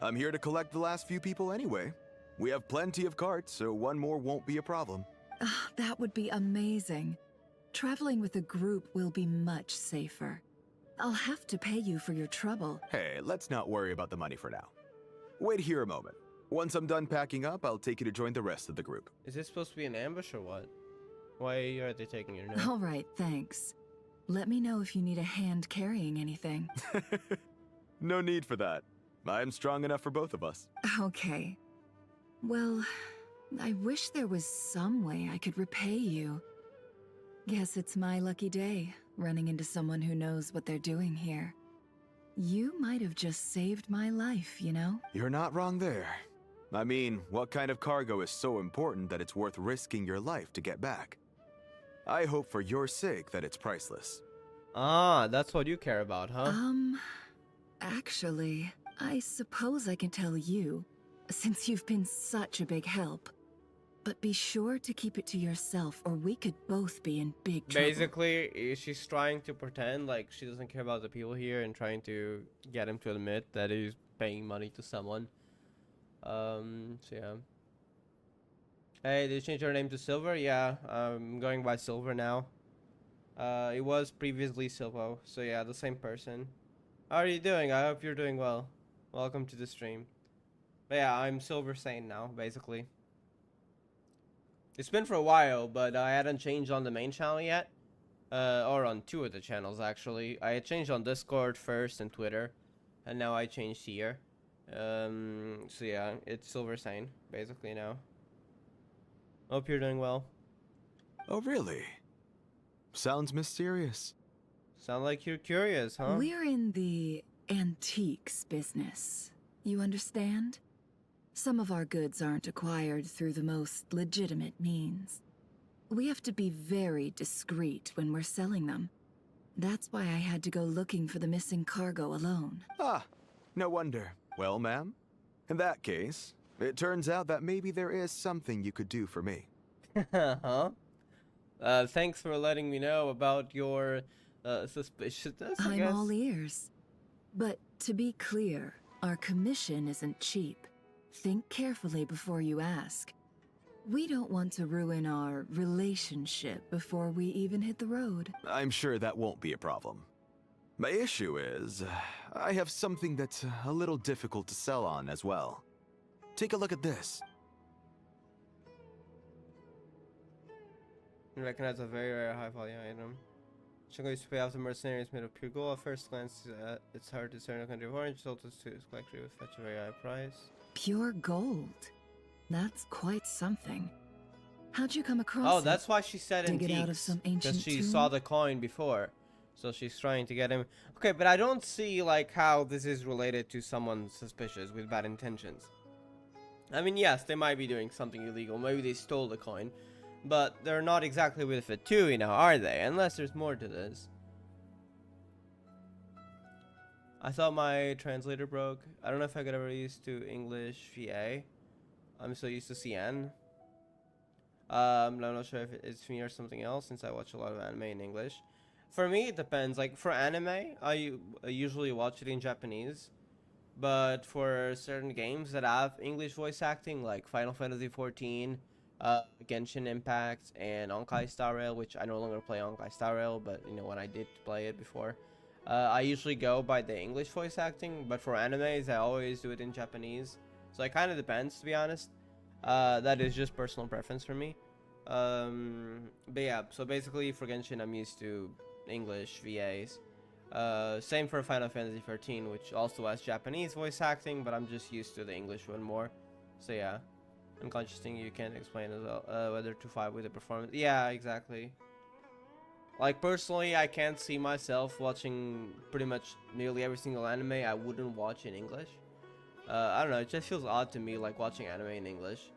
I'm here to collect the last few people anyway. We have plenty of carts, so one more won't be a problem. That would be amazing. Traveling with a group will be much safer. I'll have to pay you for your trouble. Hey, let's not worry about the money for now. Wait here a moment. Once I'm done packing up, I'll take you to join the rest of the group. Is this supposed to be an ambush or what? Why are they taking your name? All right, thanks. Let me know if you need a hand carrying anything. No need for that. I'm strong enough for both of us. Okay. Well, I wish there was some way I could repay you. Guess it's my lucky day, running into someone who knows what they're doing here. You might have just saved my life, you know? You're not wrong there. I mean, what kind of cargo is so important that it's worth risking your life to get back? I hope for your sake that it's priceless. Ah, that's what you care about, huh? Actually, I suppose I can tell you, since you've been such a big help. But be sure to keep it to yourself, or we could both be in big trouble. Basically, she's trying to pretend like she doesn't care about the people here and trying to get him to admit that he's paying money to someone. So yeah. Hey, did you change your name to Silver? Yeah, I'm going by Silver now. It was previously Silvo, so yeah, the same person. How are you doing? I hope you're doing well. Welcome to the stream. But yeah, I'm Silver Sane now, basically. It's been for a while, but I hadn't changed on the main channel yet. Or on two of the channels, actually. I had changed on Discord first and Twitter. And now I changed here. So yeah, it's Silver Sane, basically now. Hope you're doing well. Oh, really? Sounds mysterious. Sound like you're curious, huh? We're in the antiques business. You understand? Some of our goods aren't acquired through the most legitimate means. We have to be very discreet when we're selling them. That's why I had to go looking for the missing cargo alone. Ah, no wonder. Well, ma'am, in that case, it turns out that maybe there is something you could do for me. Huh? Thanks for letting me know about your suspiciousness, I guess. I'm all ears. But to be clear, our commission isn't cheap. Think carefully before you ask. We don't want to ruin our relationship before we even hit the road. I'm sure that won't be a problem. My issue is, I have something that's a little difficult to sell on as well. Take a look at this. You recognize a very rare high-value item. Shingo used to pay off the mercenaries made of pure gold. At first glance, it's hard to discern a country of origin. Sold to his collector with such a very high price. Pure gold? That's quite something. How'd you come across it? Oh, that's why she said Dig antiques. it out of some ancient Because she tomb? saw the coin before. So she's trying to get him. Okay, but I don't see, like, how this is related to someone suspicious with bad intentions. I mean, yes, they might be doing something illegal. Maybe they stole the coin. But they're not exactly with it too, you know, are they? Unless there's more to this. I thought my translator broke. I don't know if I got ever used to English VA. I'm so used to CN. I'm not sure if it's me or something else, since I watch a lot of anime in English. For me, it depends. Like, for anime, I usually watch it in Japanese. But for certain games that have English voice acting, like Final Fantasy XIV, Genshin Impact, and Honkai Star Rail, which I no longer play Honkai Star Rail, but you know, when I did play it before. I usually go by the English voice acting, but for animes, I always do it in Japanese. So it kind of depends, to be honest. That is just personal preference for me. But yeah, so basically for Genshin, I'm used to English VAs. Same for Final Fantasy 13, which also has Japanese voice acting, but I'm just used to the English one more. So yeah, unconscious thing you can explain as well, whether to fight with the performance. Yeah, exactly. Like, personally, I can't see myself watching pretty much nearly every single anime I wouldn't watch in English. I don't know, it just feels odd to me, like, watching anime in English.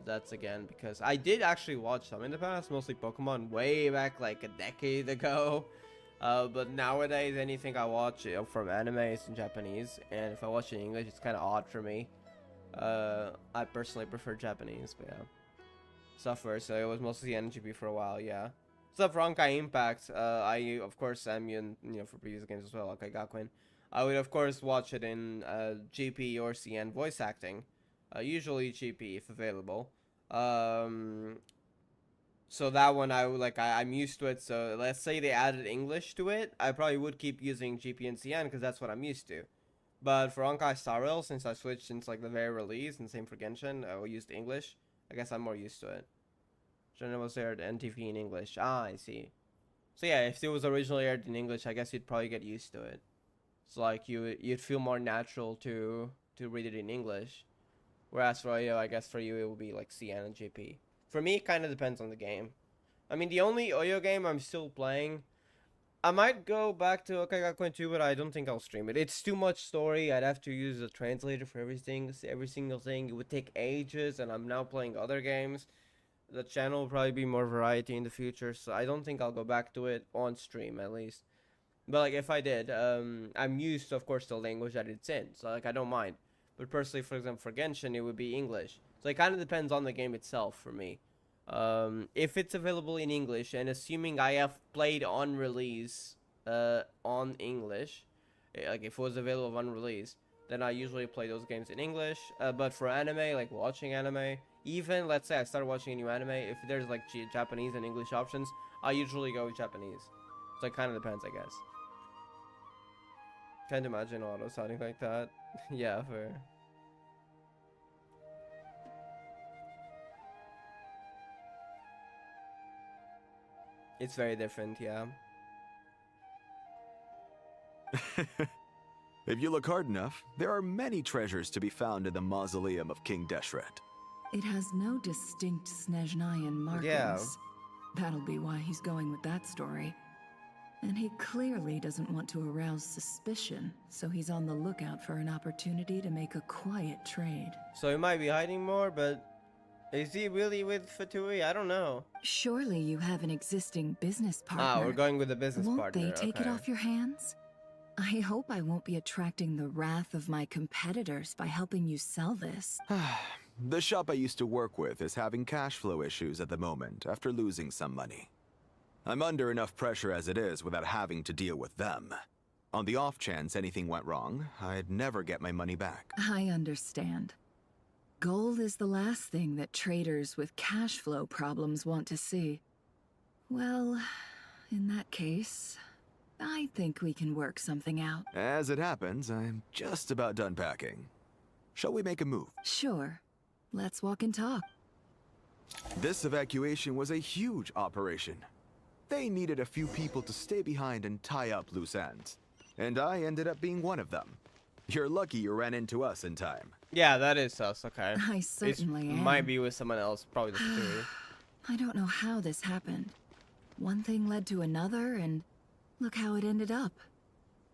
That's again because I did actually watch some in the past, mostly Pokemon, way back like a decade ago. But nowadays, anything I watch from anime is in Japanese, and if I watch it in English, it's kind of odd for me. I personally prefer Japanese, but yeah. Suffer, so it was mostly NGP for a while, yeah. Except for Honkai Impact, I of course am in, for previous games as well, Honkai Gakuen. I would of course watch it in GP or CN voice acting, usually GP if available. So that one I would like, I'm used to it. So let's say they added English to it, I probably would keep using GP and CN because that's what I'm used to. But for Honkai Star Rail, since I switched since like the very release, and same for Genshin, I used English. I guess I'm more used to it. It was aired NTV in English. Ah, I see. So yeah, if it was originally aired in English, I guess you'd probably get used to it. It's like you'd feel more natural to read it in English. Whereas for Oyo, I guess for you it would be like CN and GP. For me, it kind of depends on the game. I mean, the only Oyo game I'm still playing, I might go back to Okagakuen 2, but I don't think I'll stream it. It's too much story. I'd have to use a translator for everything, every single thing. It would take ages, and I'm now playing other games. The channel will probably be more variety in the future, so I don't think I'll go back to it on stream, at least. But like, if I did, I'm used to, of course, the language that it's in, so like, I don't mind. But personally, for example, for Genshin, it would be English. So it kind of depends on the game itself for me. If it's available in English, and assuming I have played on release on English, like if it was available on release, then I usually play those games in English. But for anime, like watching anime, even let's say I start watching a new anime, if there's like Japanese and English options, I usually go with Japanese. So it kind of depends, I guess. Can't imagine auto sounding like that. Yeah, fair. It's very different, yeah. If you look hard enough, there are many treasures to be found in the mausoleum of King Deshret. It has no distinct Snezhnayan markings. Yeah. That'll be why he's going with that story. And he clearly doesn't want to arouse suspicion, so he's on the lookout for an opportunity to make a quiet trade. So he might be hiding more, but is he really with Fatui? I don't know. Surely you have an existing business partner. Ah, we're going with a business partner. Won't they take it off your hands? I hope I won't be attracting the wrath of my competitors by helping you sell this. The shop I used to work with is having cash flow issues at the moment after losing some money. I'm under enough pressure as it is without having to deal with them. On the off chance anything went wrong, I'd never get my money back. I understand. Gold is the last thing that traders with cash flow problems want to see. Well, in that case, I think we can work something out. As it happens, I'm just about done packing. Shall we make a move? Sure. Let's walk and talk. This evacuation was a huge operation. They needed a few people to stay behind and tie up loose ends. And I ended up being one of them. You're lucky you ran into us in time. Yeah, that is us, okay. I certainly am. Might be with someone else, probably the security. I don't know how this happened. One thing led to another, and look how it ended up.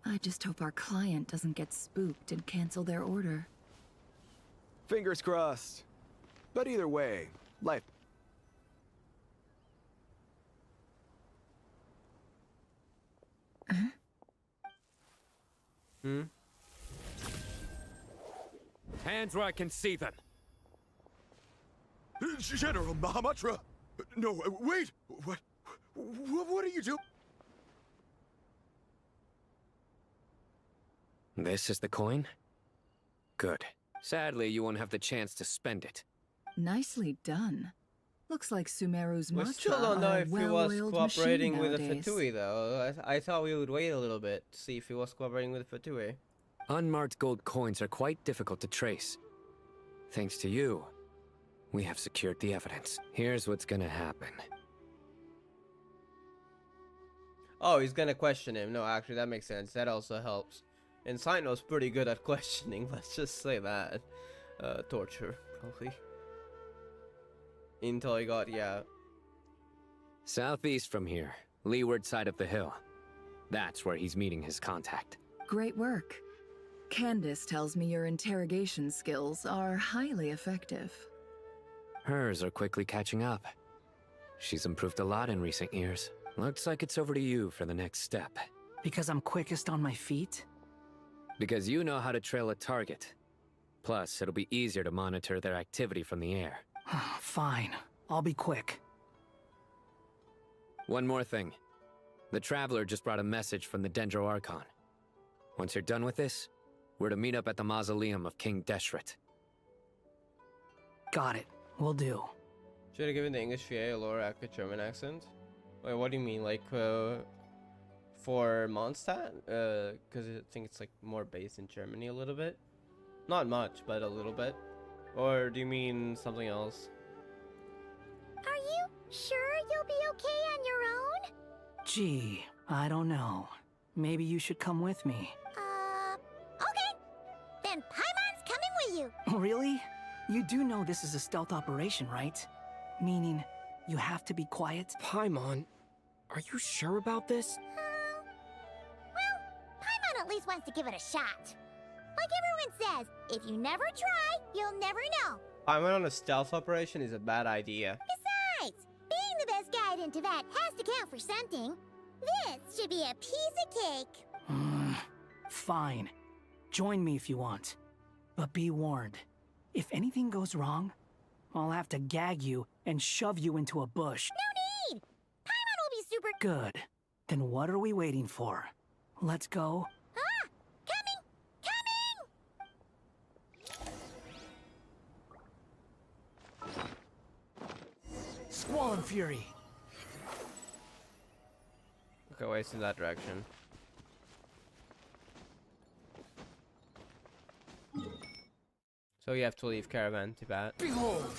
I just hope our client doesn't get spooked and cancel their order. Fingers crossed. But either way, life... Hands where I can see them. General Mahamatra! No, wait! What are you doing? This is the coin? Good. Sadly, you won't have the chance to spend it. Nicely done. Looks like Sumeru's We mantra still don't know are if a he was well-oiled cooperating machine with the nowadays. Fatui, though. I thought we would wait a little bit to see if he was cooperating with the Fatui. Unmarked gold coins are quite difficult to trace. Thanks to you, we have secured the evidence. Here's what's gonna happen. Oh, he's gonna question him. No, actually, that makes sense. That also helps. And Saino's pretty good at questioning, let's just say that. Torture, probably. Until he got, yeah. Southeast from here, leeward side of the hill. That's where he's meeting his contact. Great work. Candace tells me your interrogation skills are highly effective. Hers are quickly catching up. She's improved a lot in recent years. Looks like it's over to you for the next step. Because I'm quickest on my feet? Because you know how to trail a target. Plus, it'll be easier to monitor their activity from the air. Fine. I'll be quick. One more thing. The Traveler just brought a message from the Dendro Archon. Once you're done with this, we're to meet up at the mausoleum of King Deshret. Got it. Will do. Should have given the English VA a lower accurate German accent? Wait, what do you mean? Like, for Mondstadt? Because I think it's like more based in Germany a little bit. Not much, but a little bit. Or do you mean something else? Are you sure you'll be okay on your own? Gee, I don't know. Maybe you should come with me. Okay. Then Paimon's coming with you. Really? You do know this is a stealth operation, right? Meaning, you have to be quiet? Paimon, are you sure about this? Well, Paimon at least wants to give it a shot. Like everyone says, if you never try, you'll never know. Paimon on a stealth operation is a bad idea. Besides, being the best guide into that has to count for something. This should be a piece of cake. Fine. Join me if you want. But be warned. If anything goes wrong, I'll have to gag you and shove you into a bush. No need! Paimon will be super good. Then what are we waiting for? Let's go. Ah! Coming! Squall and Fury. Okay, waste in that direction. So you have to leave Caravan Tibet. Behold!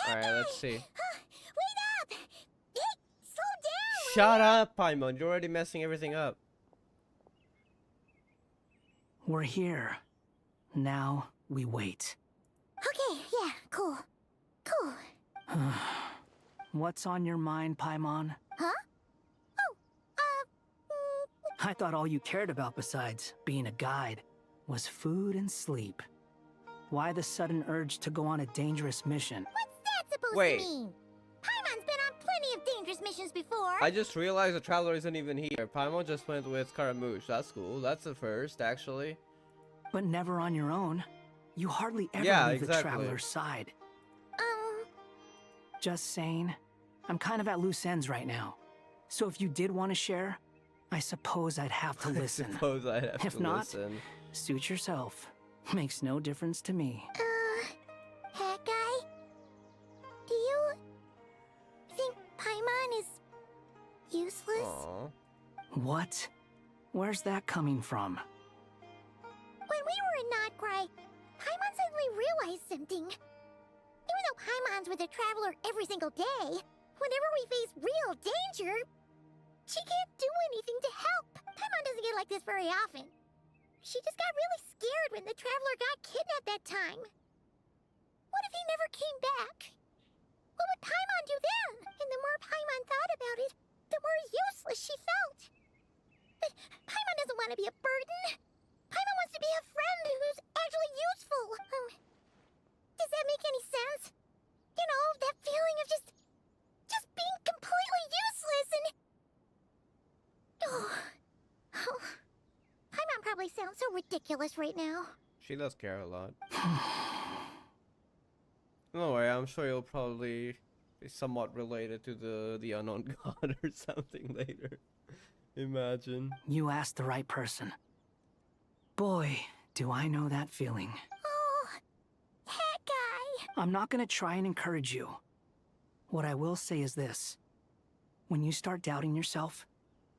Alright, let's see. Wait up! Hey, slow down! Shut up, Paimon. You're already messing everything up. We're here. Now we wait. Okay, yeah, cool. Cool. What's on your mind, Paimon? Huh? I thought all you cared about besides being a guide was food and sleep. Why the sudden urge to go on a dangerous mission? What's that supposed Wait. to mean? Paimon's been on plenty of dangerous missions before. I just realized the Traveler isn't even here. Paimon just went with Scaramouche. That's cool. That's the first, actually. But never on your own. You hardly ever leave the Traveler's side. Just saying. I'm kind of at loose ends right now. So if you did want to share, I suppose I'd have to listen. Suppose I'd have if to not, listen. suit yourself. Makes no difference to me. Hat guy? Do you think Paimon is useless? Aww. What? Where's that coming from? When we were in Nodkrai, Paimon suddenly realized something. Even though Paimon's with the Traveler every single day, whenever we face real danger, she can't do anything to help. Paimon doesn't get like this very often. She just got really scared when the Traveler got kidnapped that time. What if he never came back? What would Paimon do then? And the more Paimon thought about it, the more useless she felt. But Paimon doesn't want to be a burden. Paimon wants to be a friend who's actually useful. Does that make any sense? You know, that feeling of just being completely sound so ridiculous right now. She does care a lot. Don't worry, I'm sure you'll probably be somewhat related to the unknown god or something later. Imagine. You asked the right person. Boy, do I know that feeling. Oh, that guy! I'm not gonna try and encourage you. What I will say is this. When you start doubting yourself,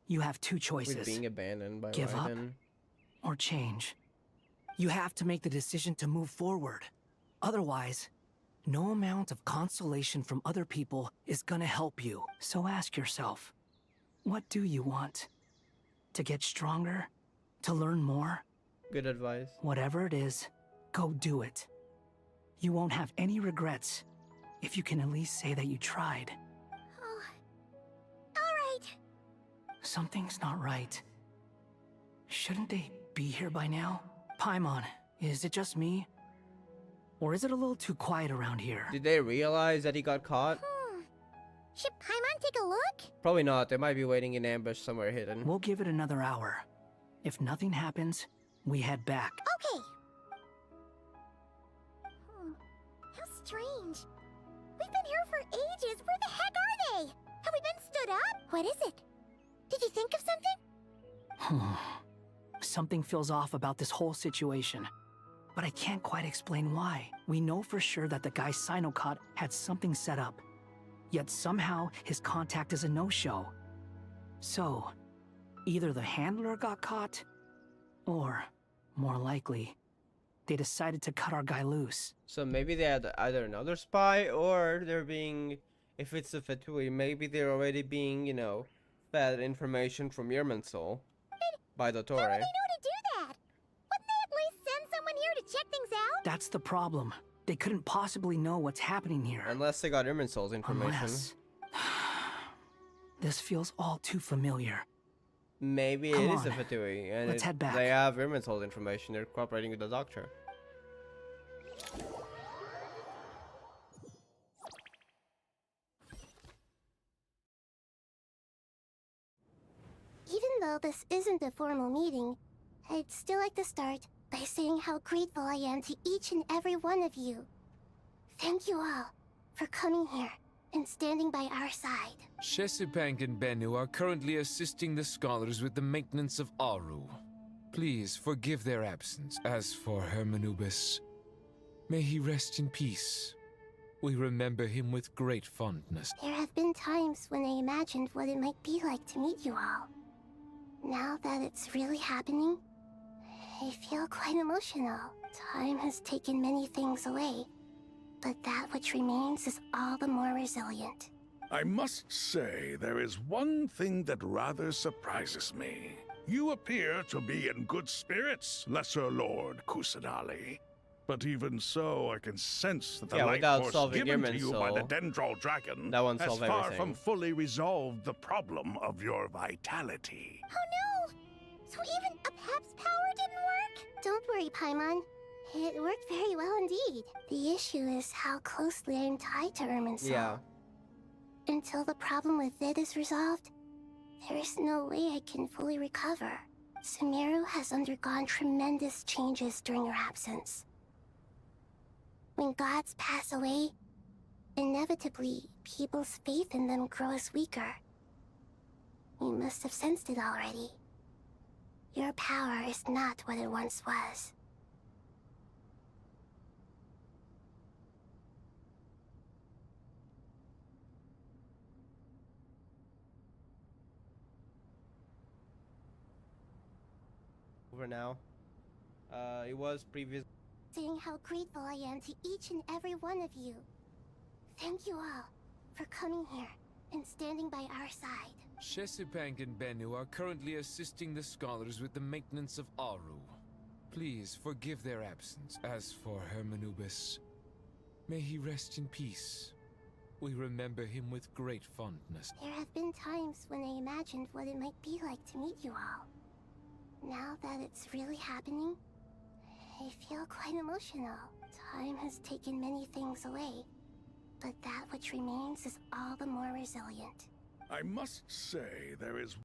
you have two choices. With being abandoned by Give up Raiden. or change. You have to make the decision to move forward. Otherwise, no amount of consolation from other people is gonna help you. So ask yourself, what do you want? To get stronger? To learn more? Good advice. Whatever it is, go do it. You won't have any regrets if you can at least say that you tried. Oh, all right. Something's not right. Shouldn't they be here by now? Paimon, is it just me? Or is it a little too quiet around here? Did they realize that he got caught? Should Paimon take a look? Probably not. They might be waiting in ambush somewhere hidden. We'll give it another hour. If nothing happens, we head back. Okay. How strange. We've been here for ages. Where the heck are they? Have we been stood up? What is it? Did you think of something? Something feels off about this whole situation. But I can't quite explain why. We know for sure that the guy Sinocot had something set up. Yet somehow his contact is a no-show. So, either the handler got caught, or, more likely, they decided to cut our guy loose. So maybe they had either another spy, or they're being, if it's a Fatui, maybe they're already being, you know, fed information from Irminsul by the Torre. How would they know to do that? Wouldn't they at least send someone here to check things out? That's the problem. They couldn't possibly know what's happening here. Unless they got Irminsul's information. Unless... This feels all too familiar. Maybe Come it is on. a Fatui, and Let's head back. they have Irminsul's information. They're cooperating with the doctor. Even though this isn't a formal meeting, I'd still like to start by saying how grateful I am to each and every one of you. Thank you all for coming here and standing by our side. Shesupank and Bennu are currently assisting the scholars with the maintenance of Aru. Please forgive their absence. As for Hermanubis, may he rest in peace. We remember him with great fondness. There have been times when I imagined what it might be like to meet you all. Now that it's really happening, I feel quite emotional. Time has taken many things away, but that which remains is all the more resilient. I must say, there is one thing that rather surprises me. You appear to be in good spirits, Lesser Lord Kusanali. But even so, I can sense that the life without force solving given to you by the Irminsul, Dendral Dragon that won't has solve far everything. from fully resolved the problem of your vitality. Oh no! So even a Pep's power didn't work? Don't worry, Paimon. It worked very well indeed. The issue is how closely I'm tied to Irminsul. Yeah. Until the problem with it is resolved, there is no way I can fully recover. Sumeru has undergone tremendous changes during your absence. When gods pass away, inevitably, people's faith in them grows weaker. You must have sensed it already. Your power is not what it once was. Over now. It was previous. Saying how grateful I am to each and every one of you. Thank you all for coming here and standing by our side. Shesupank and Bennu are currently assisting the scholars with the maintenance of Aru. Please forgive their absence. As for Hermanubis, may he rest in peace. We remember him with great fondness. There have been times when I imagined what it might be like to meet you all. Now that it's really happening, I feel quite emotional. Time has taken many things away, but that which remains is all the more resilient. I must say, there is